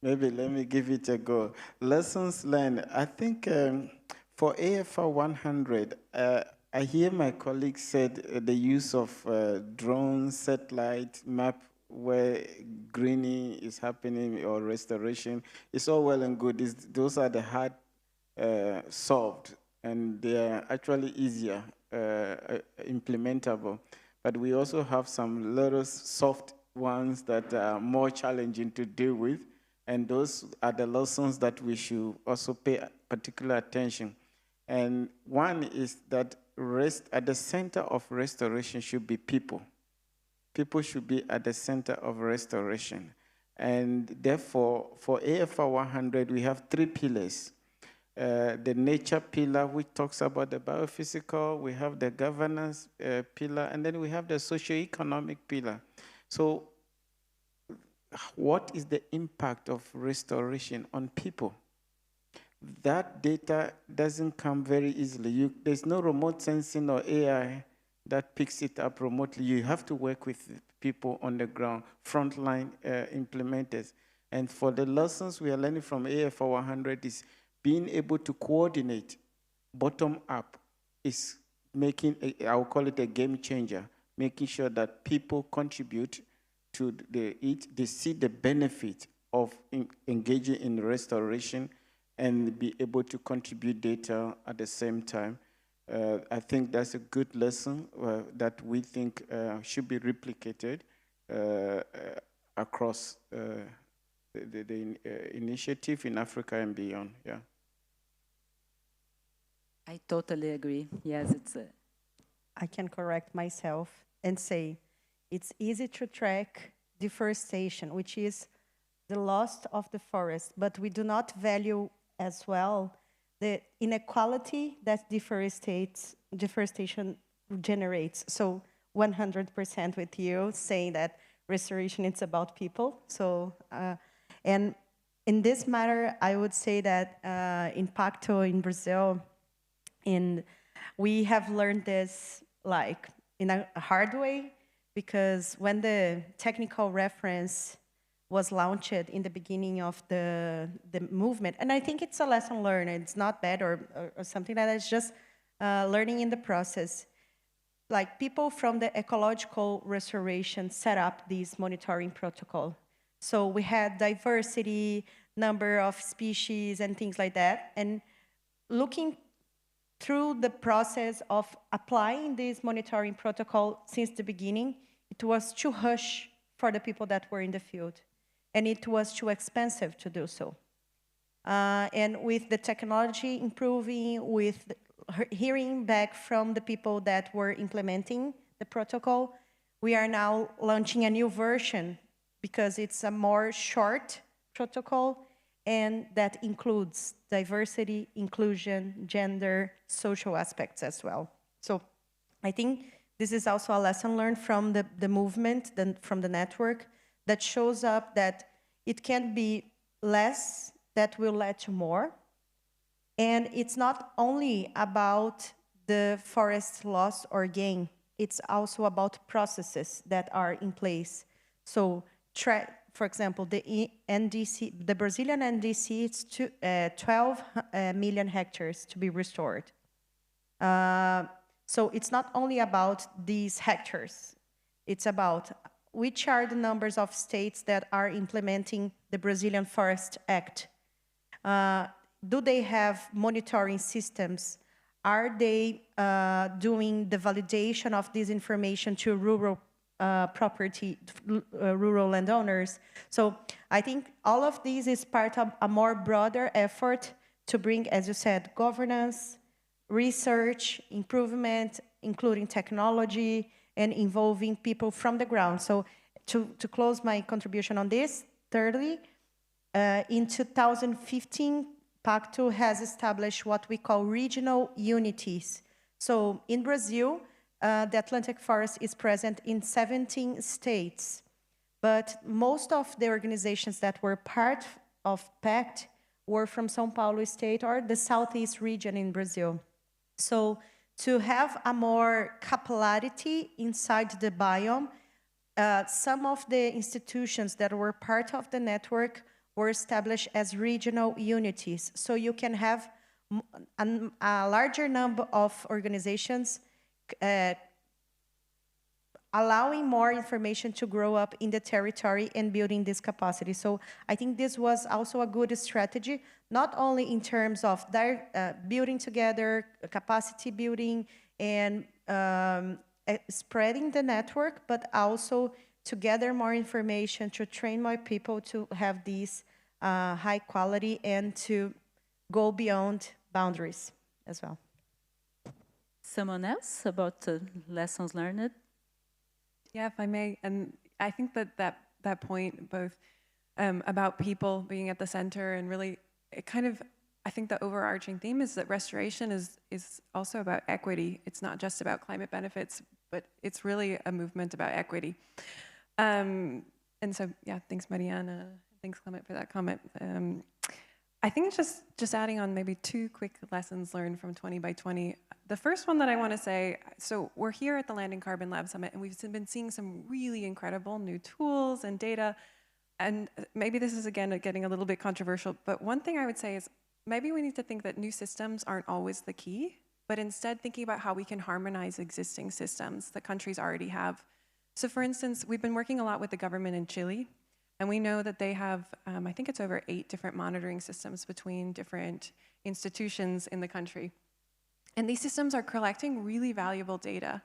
Maybe let me give it a go. Lessons learned. I think for AFR 100, I hear my colleagues said the use of drones, satellite, map where greening is happening or restoration. It's all well and good. Those are the hard solved, and they are actually easier implementable. But we also have some little soft ones that are more challenging to deal with. And those are the lessons that we should also pay particular attention. And one is that at the center of restoration should be people. People should be at the center of restoration. And therefore, for AFR 100, we have 3 pillars. The nature pillar, which talks about the biophysical, we have the governance pillar, and then we have the socioeconomic pillar. So what is the impact of restoration on people? That data doesn't come very easily. There's no remote sensing or AI that picks it up remotely. You have to work with people on the ground, frontline implementers. And for the lessons we are learning from AFR 100 is being able to coordinate bottom up is making, I'll call it a game changer, making sure that people contribute to they see the benefit of engaging in restoration and be able to contribute data at the same time. I think that's a good lesson that we think should be replicated across the initiative in Africa and beyond. Yeah. I totally agree. Yes, it's I can correct myself and say it's easy to track deforestation, which is the loss of the forest, but we do not value as well the inequality that deforestation generates. So 100% with you saying that restoration is about people. So, and in this matter, I would say that Impacto in Brazil, we have learned this like in a hard way, because when the technical reference was launched in the beginning of the movement, and I think it's a lesson learned, it's not bad or something like that, it's just learning in the process. Like people from the ecological restoration set up this monitoring protocol. So we had diversity, number of species and things like that, and looking through the process of applying this monitoring protocol since the beginning, it was too harsh for the people that were in the field, and it was too expensive to do so. And with the technology improving, with hearing back from the people that were implementing the protocol, we are now launching a new version because it's a more short protocol, and that includes diversity, inclusion, gender, social aspects as well. So I think this is also a lesson learned from the movement, from the network, that shows up that it can be less that will lead to more. And it's not only about the forest loss or gain, it's also about processes that are in place. So, for example, the NDC, the Brazilian NDC, it's 12 million hectares to be restored. So it's not only about these hectares, it's about which are the numbers of states that are implementing the Brazilian Forest Act. Do they have monitoring systems? Are they doing the validation of this information to rural property, rural landowners? So I think all of these is part of a more broader effort to bring, as you said, governance, research, improvement, including technology, and involving people from the ground. So to close my contribution on this, thirdly, in 2015, Pacto has established what we call regional unities. So in Brazil, the Atlantic Forest is present in 17 states, but most of the organizations that were part of PACT were from São Paulo state or the southeast region in Brazil. So to have a more capillarity inside the biome, some of the institutions that were part of the network were established as regional unities. So you can have a larger number of organizations allowing more information to grow up in the territory and building this capacity. So I think this was also a good strategy, not only in terms of building together, capacity building, and spreading the network, but also to gather more information, to train more people to have these high quality and to go beyond boundaries as well. Someone else about lessons learned? Yeah, if I may, and I think that point, both about people being at the center and really, it kind of, I think the overarching theme is that restoration is also about equity. It's not just about climate benefits, but it's really a movement about equity. And so, yeah, thanks, Mariana. Thanks, Clement, for that comment. I think just adding on maybe two quick lessons learned from 20 by 20. The first one that I want to say, so we're here at the Land and Carbon Lab Summit, and we've been seeing some really incredible new tools and data. And maybe this is, again, getting a little bit controversial, but one thing I would say is maybe we need to think that new systems aren't always the key, but instead thinking about how we can harmonize existing systems that countries already have. So for instance, we've been working a lot with the government in Chile, and we know that they have, I think it's over 8 different monitoring systems between different institutions in the country. And these systems are collecting really valuable data.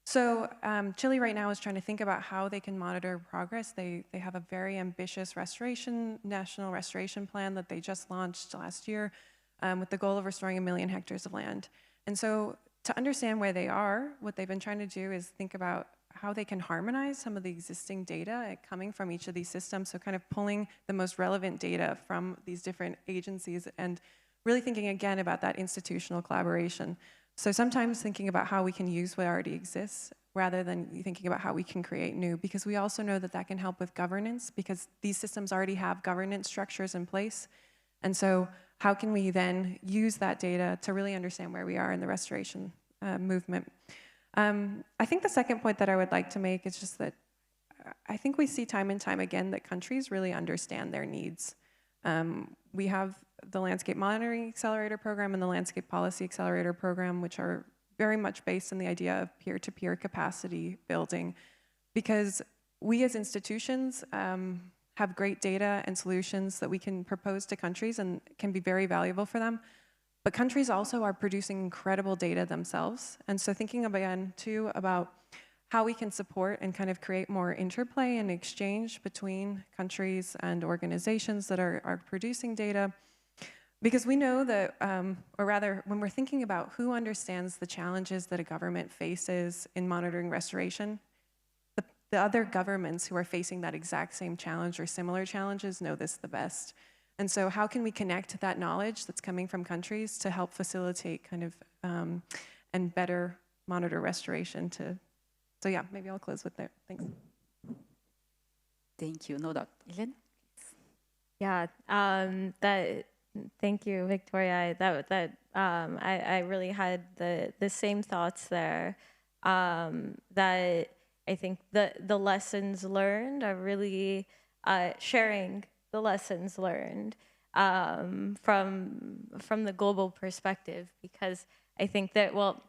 So Chile right now is trying to think about how they can monitor progress. They have a very ambitious national restoration plan that they just launched last year with the goal of restoring 1 million hectares of land. And so to understand where they are, what they've been trying to do is think about how they can harmonize some of the existing data coming from each of these systems, so kind of pulling the most relevant data from these different agencies and really thinking again about that institutional collaboration. So sometimes thinking about how we can use what already exists rather than thinking about how we can create new, because we also know that that can help with governance, because these systems already have governance structures in place. And so how can we then use that data to really understand where we are in the restoration movement? I think the second point that I would like to make is just that I think we see time and time again that countries really understand their needs. We have the Landscape Monitoring Accelerator Program and the Landscape Policy Accelerator Program, which are very much based on the idea of peer-to-peer capacity building, because we as institutions have great data and solutions that we can propose to countries and can be very valuable for them. But countries also are producing incredible data themselves. And so thinking again, too, about how we can support and kind of create more interplay and exchange between countries and organizations that are producing data. Because we know that, or rather, when we're thinking about who understands the challenges that a government faces in monitoring restoration, the other governments who are facing that exact same challenge or similar challenges know this the best. And so how can we connect that knowledge that's coming from countries to help facilitate kind of, and better monitor restoration to, so yeah, maybe I'll close with that. Thanks. Thank you. No doubt. Ellen? Yeah, thank you, Victoria. I really had the same thoughts there. That I think the lessons learned are really sharing the lessons learned from the global perspective, because I think that, well,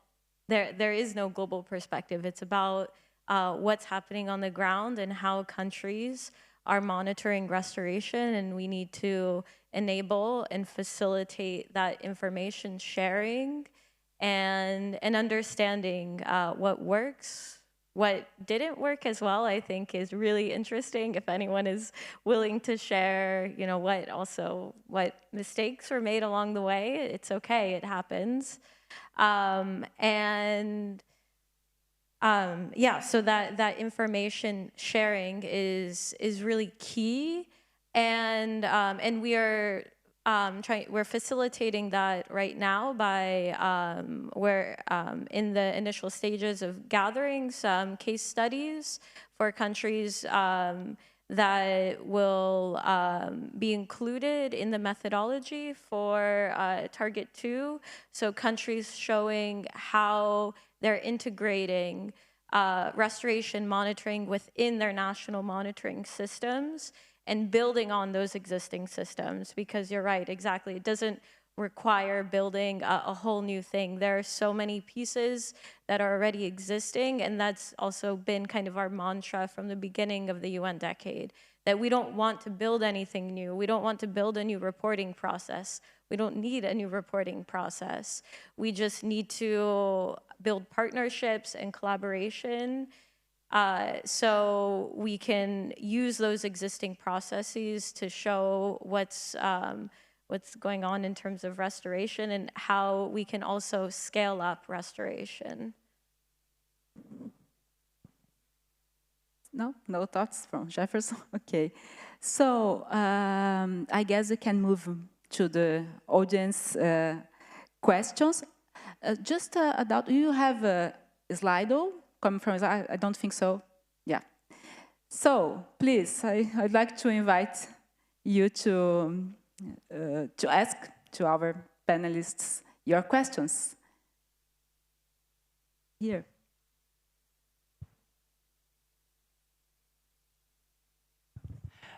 there is no global perspective. It's about what's happening on the ground and how countries are monitoring restoration, and we need to enable and facilitate that information sharing and understanding what works, what didn't work as well. I think is really interesting. If anyone is willing to share, you know, what mistakes were made along the way, it's okay, it happens. Yeah, so that information sharing is really key, and we're facilitating that right now by we're in the initial stages of gathering some case studies for countries that will be included in the methodology for Target 2. So countries showing how they're integrating restoration monitoring within their national monitoring systems and building on those existing systems, because you're right, exactly. It doesn't require building a whole new thing. There are so many pieces that are already existing, and that's also been kind of our mantra from the beginning of the UN decade, that we don't want to build anything new. We don't want to build a new reporting process. We don't need a new reporting process. We just need to build partnerships and collaboration so we can use those existing processes to show what's going on in terms of restoration and how we can also scale up restoration. No thoughts from Jefferson? Okay. So I guess we can move to the audience questions. Just a doubt, do you have a Slido coming from? I don't think so. Yeah. So please, I'd like to invite you to ask to our panelists your questions. Here.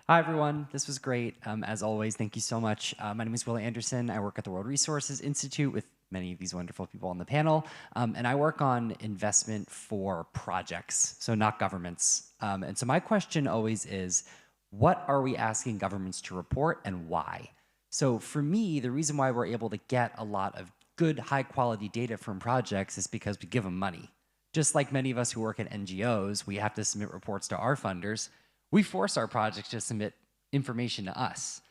Hi, everyone. This was great. As always, thank you so much. My name is Willie Anderson. I work at the World Resources Institute with many of these wonderful people on the panel. And I work on investment for projects, so not governments. And so my question always is, what are we asking governments to report and why? So for me, the reason why we're able to get a lot of good, high-quality data from projects is because we give them money. Just like many of us who work at NGOs, we have to submit reports to our funders. We force our projects to submit information to us.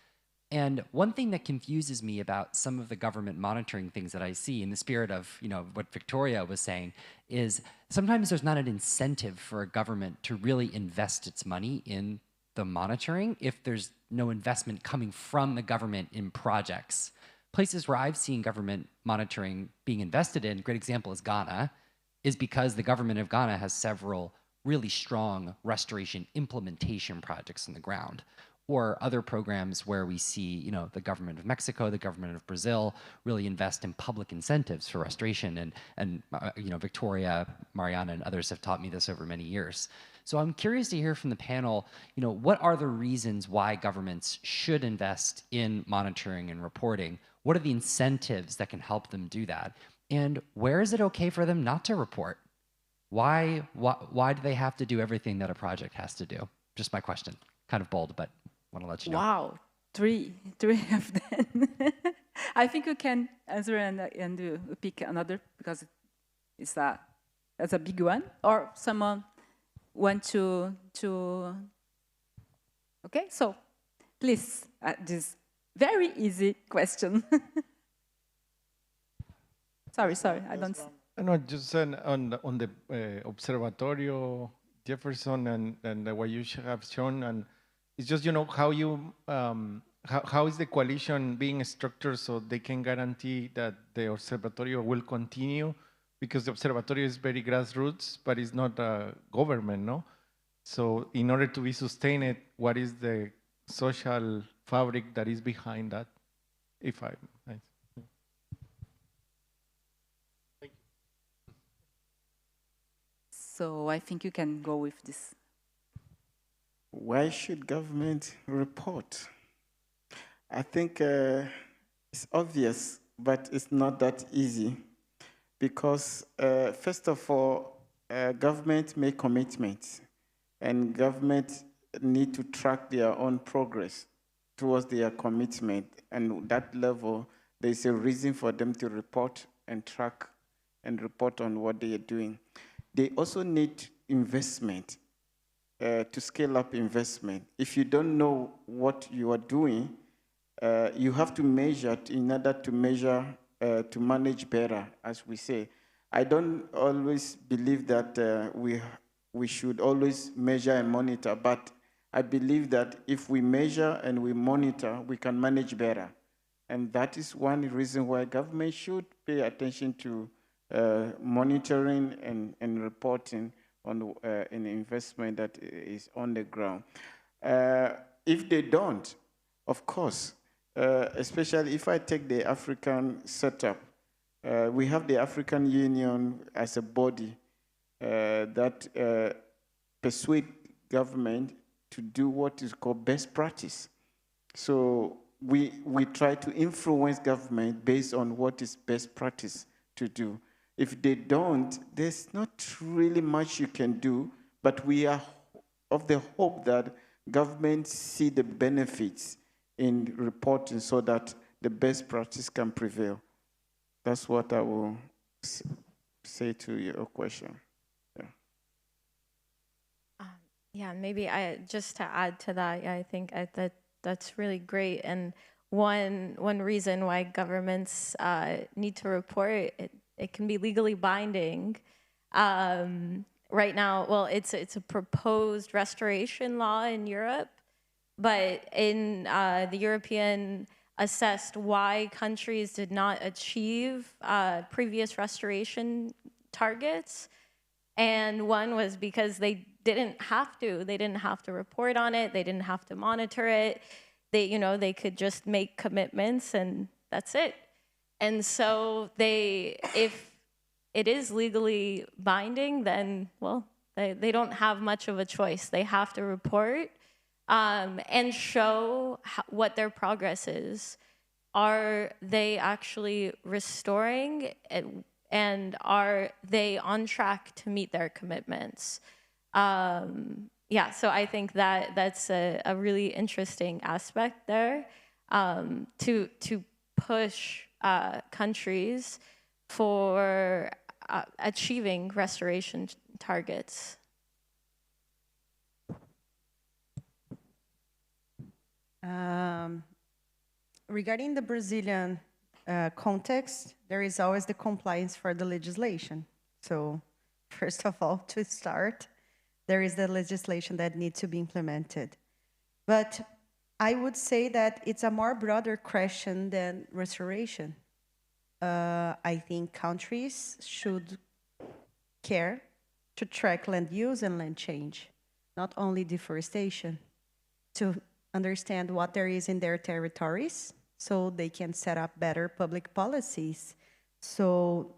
And one thing that confuses me about some of the government monitoring things that I see, in the spirit of what Victoria was saying, is sometimes there's not an incentive for a government to really invest its money in the monitoring if there's no investment coming from the government in projects. Places where I've seen government monitoring being invested in, a great example is Ghana, is because the government of Ghana has several really strong restoration implementation projects on the ground, or other programs where we see, the government of Mexico, the government of Brazil really invest in public incentives for restoration, and Victoria, Mariana, and others have taught me this over many years. So I'm curious to hear from the panel, what are the reasons why governments should invest in monitoring and reporting? What are the incentives that can help them do that? And where is it okay for them not to report? Why do they have to do everything that a project has to do? Just my question. Kind of bold, but want to let you know. Wow, three of them. I think you can answer and pick another, because it's as a big one, or someone want to okay, so please, this very easy question. sorry, I don't. No, just on the Observatorio, Jefferson, and what you have shown, and it's just, you know, how you how is the coalition being structured so they can guarantee that the Observatorio will continue, because the Observatorio is very grassroots, but it's not a government, no? So in order to be sustained, what is the social fabric that is behind that? If I So I think you can go with this. Why should government report? I think it's obvious, but it's not that easy. Because first of all, government make commitments, and government need to track their own progress towards their commitment. And at that level, there's a reason for them to report and track and report on what they are doing. They also need investment, to scale up investment. If you don't know what you are doing, you have to measure in order to measure, to manage better, as we say. I don't always believe that we should always measure and monitor, but I believe that if we measure and we monitor, we can manage better. And that is one reason why government should pay attention to monitoring and reporting on an investment that is on the ground. If they don't, of course, especially if I take the African setup, we have the African Union as a body that persuade government to do what is called best practice. So we try to influence government based on what is best practice to do. If they don't, there's not really much you can do, but we are of the hope that governments see the benefits in reporting so that the best practice can prevail. That's what I will say to your question. Yeah, maybe just to add to that, I think that's really great. And one reason why governments need to report, it can be legally binding. Right now, well, it's a proposed restoration law in Europe, but in the European assessed why countries did not achieve previous restoration targets. And one was because they didn't have to. They didn't have to report on it. They didn't have to monitor it. They could just make commitments and that's it. And so if it is legally binding, then, well, they don't have much of a choice. They have to report and show what their progress is. Are they actually restoring it, and are they on track to meet their commitments? Yeah, so I think that's a really interesting aspect there, to push countries for achieving restoration targets. Regarding the Brazilian context, there is always the compliance for the legislation. So first of all, to start, there is the legislation that needs to be implemented. But I would say that it's a more broader question than restoration. I think countries should care to track land use and land change, not only deforestation, to understand what there is in their territories so they can set up better public policies. So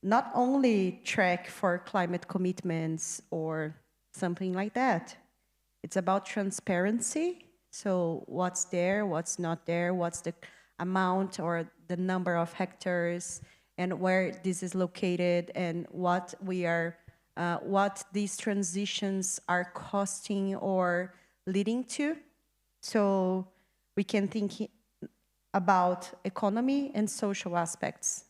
not only track for climate commitments or something like that. It's about transparency. So what's there, what's not there, what's the amount or the number of hectares, and where this is located, and what these transitions are costing or leading to. So we can think about economy and social aspects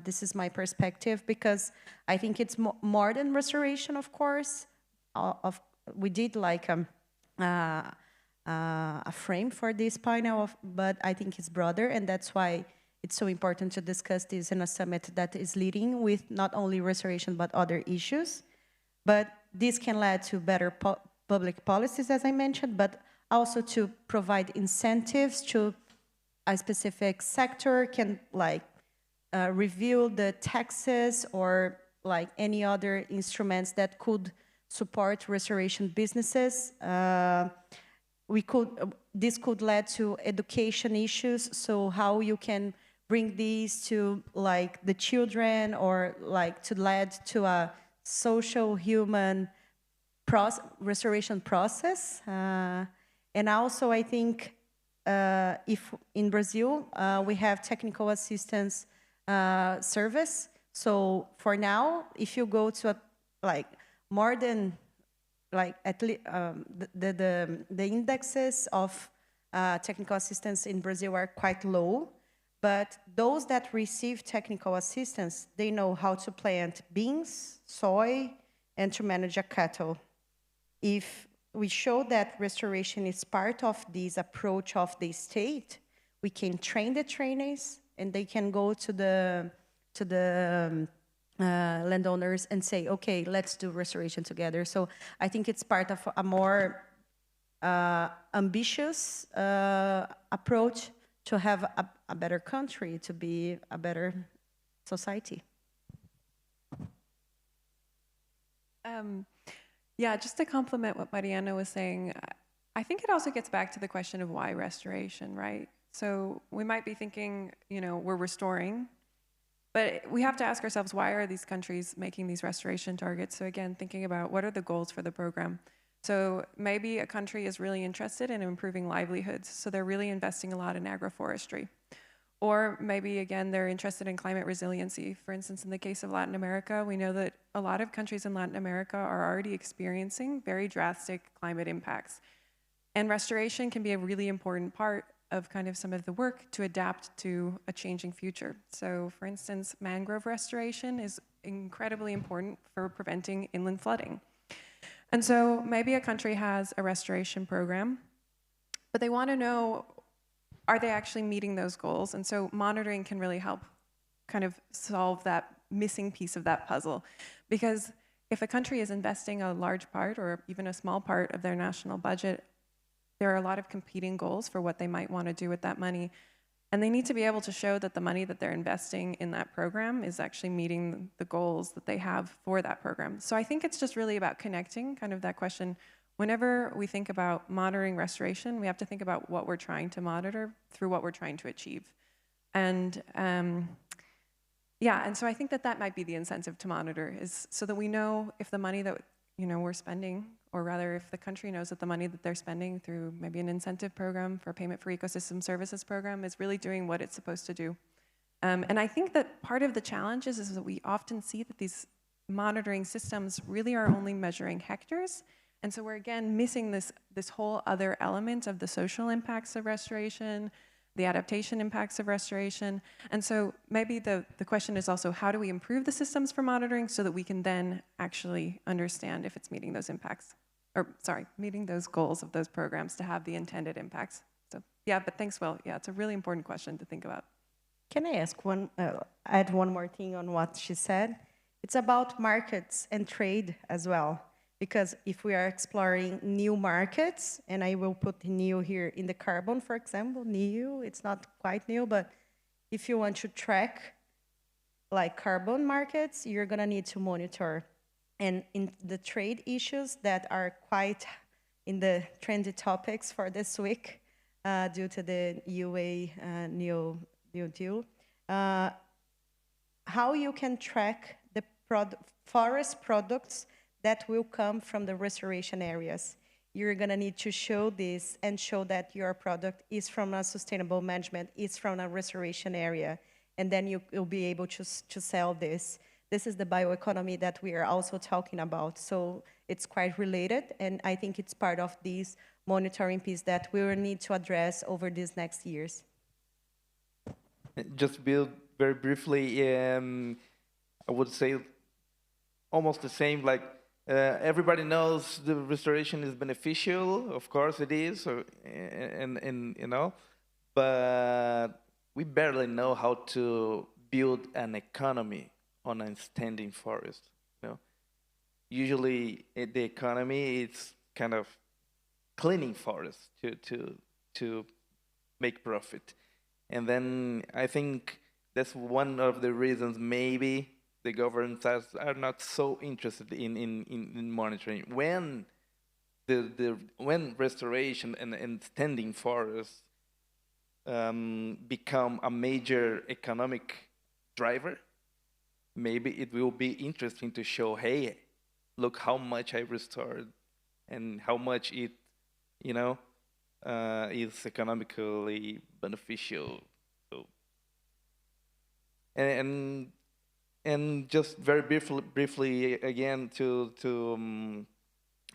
This is my perspective, because I think it's more than restoration, of course. We did like a frame for this panel, but I think it's broader, and that's why it's so important to discuss this in a summit that is leading with not only restoration but other issues. But this can lead to better public policies, as I mentioned, but also to provide incentives to a specific sector, can like review the taxes or like any other instruments that could support restoration businesses. This could lead to education issues, so how you can bring these to like the children, or like to lead to a social human restoration process. And also I think if in Brazil we have technical assistance service, so for now if you go to like more than like at least the indexes of technical assistance in Brazil are quite low, but those that receive technical assistance, they know how to plant beans, soy, and to manage a cattle. If we show that restoration is part of this approach of the state, we can train the trainees, and they can go to the landowners and say, okay, let's do restoration together. So I think it's part of a more ambitious approach to have a better country, to be a better society. Yeah, just to complement what Mariana was saying, I think it also gets back to the question of why restoration, right? So we might be thinking, you know, we're restoring, but we have to ask ourselves, why are these countries making these restoration targets? So again, thinking about what are the goals for the program. So maybe a country is really interested in improving livelihoods, so they're really investing a lot in agroforestry. Or maybe, again, they're interested in climate resiliency. For instance, in the case of Latin America, we know that a lot of countries in Latin America are already experiencing very drastic climate impacts. And restoration can be a really important part of kind of some of the work to adapt to a changing future. So, for instance, mangrove restoration is incredibly important for preventing inland flooding. And so maybe a country has a restoration program, but they want to know, are they actually meeting those goals? And so monitoring can really help kind of solve that missing piece of that puzzle. Because if a country is investing a large part or even a small part of their national budget, there are a lot of competing goals for what they might want to do with that money. And they need to be able to show that the money that they're investing in that program is actually meeting the goals that they have for that program. So I think it's just really about connecting kind of that question. Whenever we think about monitoring restoration, we have to think about what we're trying to monitor through what we're trying to achieve. And yeah, and so I think that that might be the incentive to monitor, is so that we know if the money that we're spending, or rather if the country knows that the money that they're spending through maybe an incentive program for payment for ecosystem services program is really doing what it's supposed to do. And I think that part of the challenge is that we often see that these monitoring systems really are only measuring hectares. And so we're again missing this whole other element of the social impacts of restoration, the adaptation impacts of restoration. And so maybe the question is also, how do we improve the systems for monitoring so that we can then actually understand if it's meeting those impacts, or sorry, meeting those goals of those programs to have the intended impacts. So yeah, but thanks, Will. Yeah, it's a really important question to think about. Can I add one more thing on what she said? It's about markets and trade as well. Because if we are exploring new markets, and I will put new here in the carbon, for example, new, it's not quite new, but if you want to track like carbon markets, you're gonna need to monitor. And in the trade issues that are quite in the trendy topics for this week, due to the UA New Deal, how you can track the forest products that will come from the restoration areas. You're gonna need to show this and show that your product is from a sustainable management, is from a restoration area, and then you'll be able to sell this. This is the bioeconomy that we are also talking about. So it's quite related, and I think it's part of this monitoring piece that we will need to address over these next years. Just build very briefly, I would say almost the same. Like everybody knows the restoration is beneficial. Of course, it is, and you know, but we barely know how to build an economy on a standing forest. You know, usually the economy is kind of cleaning forests to make profit, and then I think that's one of the reasons maybe the governments are not so interested in monitoring when when restoration and standing forests become a major economic driver. Maybe it will be interesting to show, hey, look how much I restored and how much it, you know, is economically beneficial. So, and just very briefly again to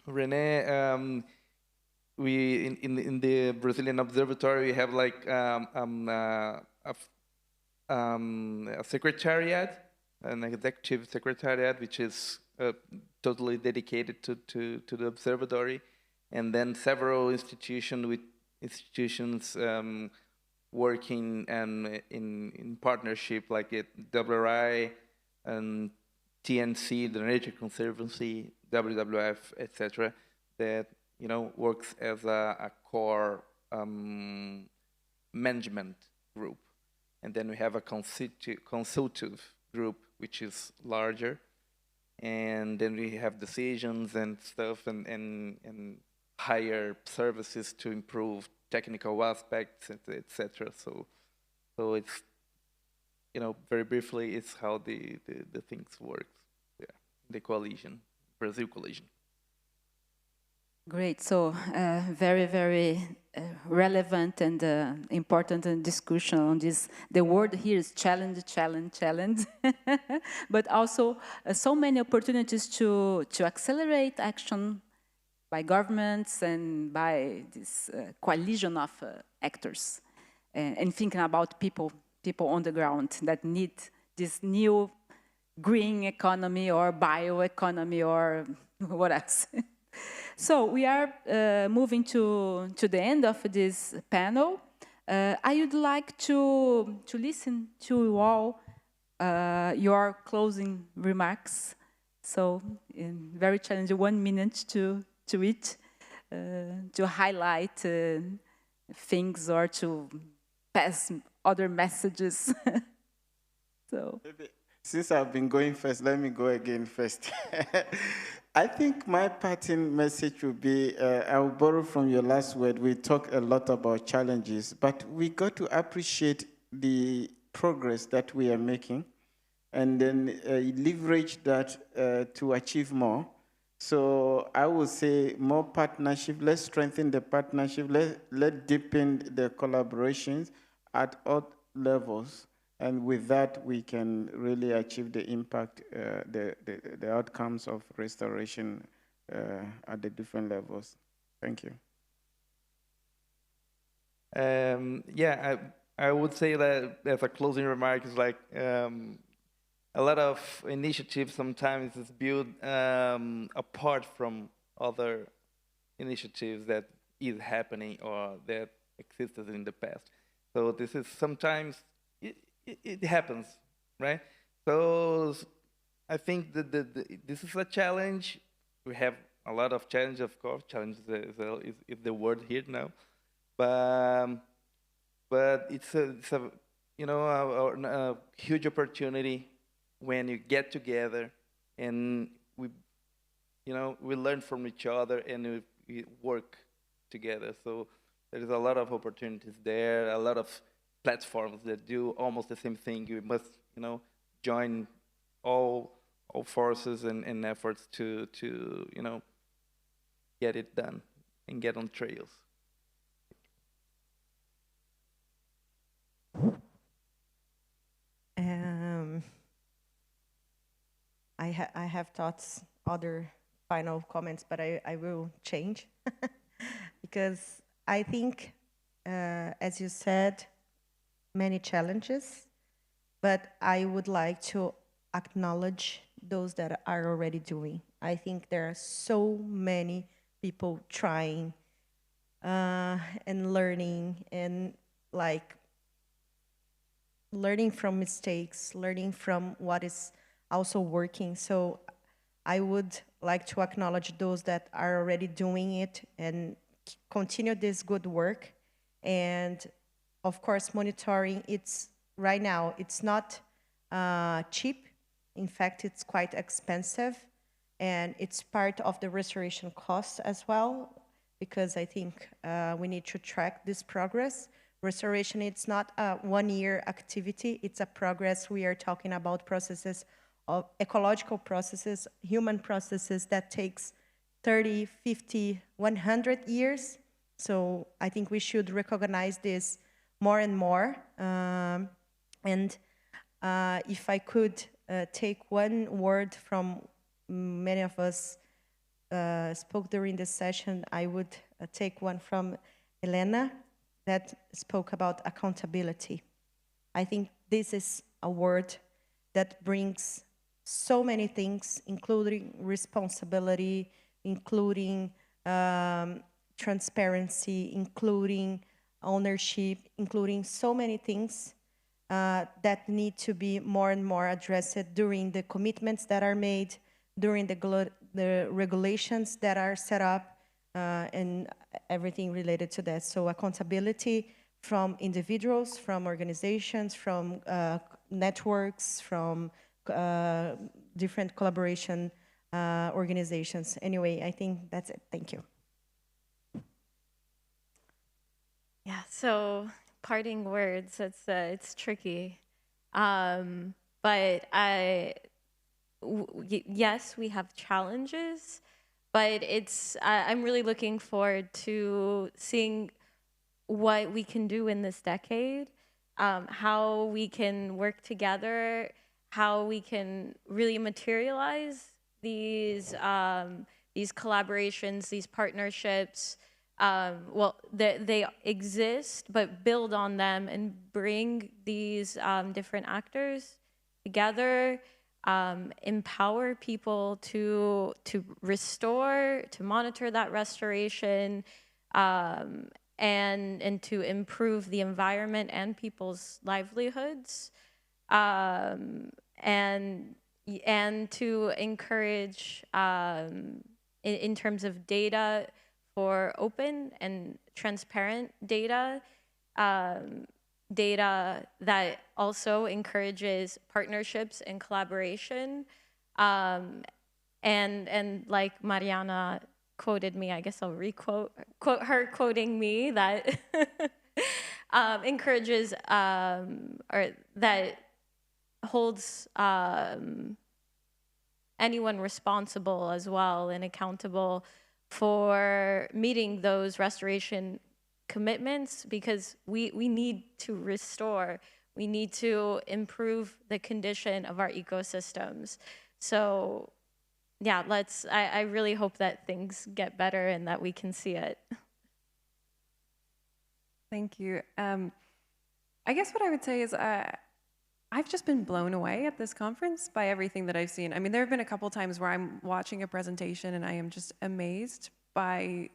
Rene, we in the Brazilian Observatory we have like a secretariat, an executive secretariat, which is totally dedicated to the observatory, and then several institutions working and in partnership, like it WRI and TNC, the Nature Conservancy, WWF, etc., that works as a core management group, and then we have a consultative group which is larger, and then we have decisions and stuff and higher services to improve technical aspects, etc. So it's very briefly, it's how the things work. Yeah, the coalition, Brazil coalition. Great. So very, very relevant and important discussion on this. The word here is challenge, challenge, challenge, but also so many opportunities to accelerate action by governments and by this coalition of actors, and thinking about people on the ground that need this new green economy or bioeconomy or what else. So we are moving to the end of this panel. I would like to listen to you all, your closing remarks. So in very challenging 1 minute to each, to highlight things or to pass other messages. So, since I've been going first, let me go again first. I think my parting message would be, I will borrow from your last word. We talk a lot about challenges, but we got to appreciate the progress that we are making and then leverage that to achieve more. So I would say more partnership, let's strengthen the partnership, let's deepen the collaborations at all levels. And with that, we can really achieve the impact, the outcomes of restoration at the different levels. Thank you. Yeah, I would say that as a closing remark is like a lot of initiatives sometimes is built apart from other initiatives that is happening or that existed in the past. So this is sometimes it happens, right? So I think that this is a challenge. We have a lot of challenges, of course. Challenge is the word here now, but it's a huge opportunity when you get together and we learn from each other and we work together. So there is a lot of opportunities there, a lot of platforms that do almost the same thing. You must, join all forces and efforts to get it done and get on trails. I have thoughts, other final comments, but I will change because I think, as you said, many challenges, but I would like to acknowledge those that are already doing. I think there are so many people trying and learning and like learning from mistakes, learning from what is also working. So I would like to acknowledge those that are already doing it and continue this good work. And of course, monitoring, it's right now, it's not cheap. In fact, it's quite expensive. And it's part of the restoration costs as well, because I think we need to track this progress. Restoration, it's not a one-year activity, it's a progress. We are talking about processes of ecological processes, human processes that takes 30, 50, 100 years. So I think we should recognize this more and more. And if I could take one word from many of us spoke during this session, I would take one from Elena that spoke about accountability. I think this is a word that brings so many things, including responsibility, including transparency, including ownership, including so many things that need to be more and more addressed during the commitments that are made, during the regulations that are set up, and everything related to that. So accountability from individuals, from organizations, from networks, from different collaboration organizations. Anyway, I think that's it. Thank you. Yeah, so parting words, it's tricky. But yes, we have challenges, but I'm really looking forward to seeing what we can do in this decade, how we can work together, how we can really materialize these collaborations, these partnerships. Well, they exist, but build on them and bring these different actors together, empower people to restore, to monitor that restoration, and to improve the environment and people's livelihoods, and to encourage in terms of data for open and transparent data, data that also encourages partnerships and collaboration. And like Mariana quoted me, I guess I'll quote her quoting me, that encourages or that holds anyone responsible as well and accountable for meeting those restoration commitments, because we need to restore, we need to improve the condition of our ecosystems. So yeah, I really hope that things get better and that we can see it. Thank you. I guess what I would say is I've just been blown away at this conference by everything that I've seen. I mean, there have been a couple times where I'm watching a presentation and I am just amazed by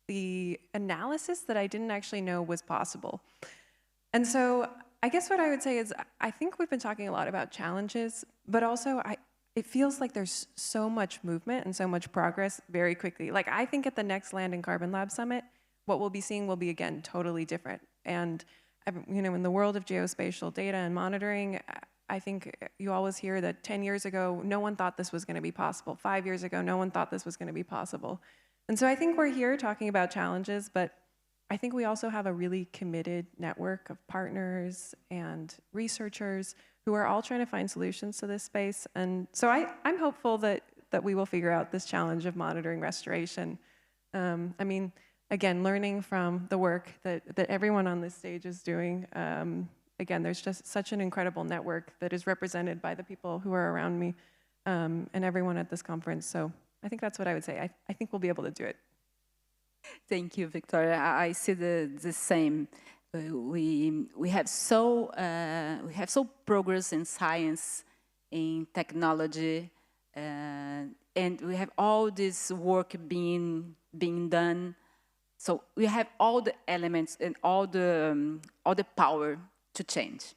the analysis that I didn't actually know was possible. And so I guess what I would say is I think we've been talking a lot about challenges, but also it feels like there's so much movement and so much progress very quickly. Like, I think at the next Land and Carbon Lab Summit, what we'll be seeing will be, again, totally different. And you know, in the world of geospatial data and monitoring, I think you always hear that 10 years ago, no one thought this was going to be possible. 5 years ago, no one thought this was going to be possible. And so I think we're here talking about challenges, but I think we also have a really committed network of partners and researchers who are all trying to find solutions to this space. And so I'm hopeful that we will figure out this challenge of monitoring restoration. I mean, again, learning from the work that everyone on this stage is doing. Again, there's just such an incredible network that is represented by the people who are around me and everyone at this conference. So I think that's what I would say. I think we'll be able to do it. Thank you, Victoria. I see the same. we have so progress in science, in technology, and we have all this work being done. So we have all the elements and all the power to change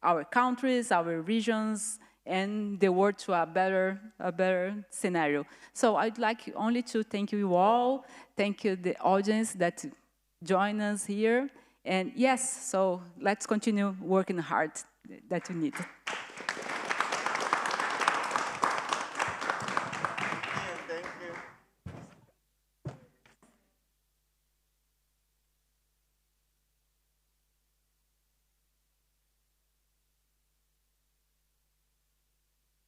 our countries, our regions, and the world to a better scenario. So I'd like only to thank you all, thank you the audience that join us here, and yes, so let's continue working hard that we need.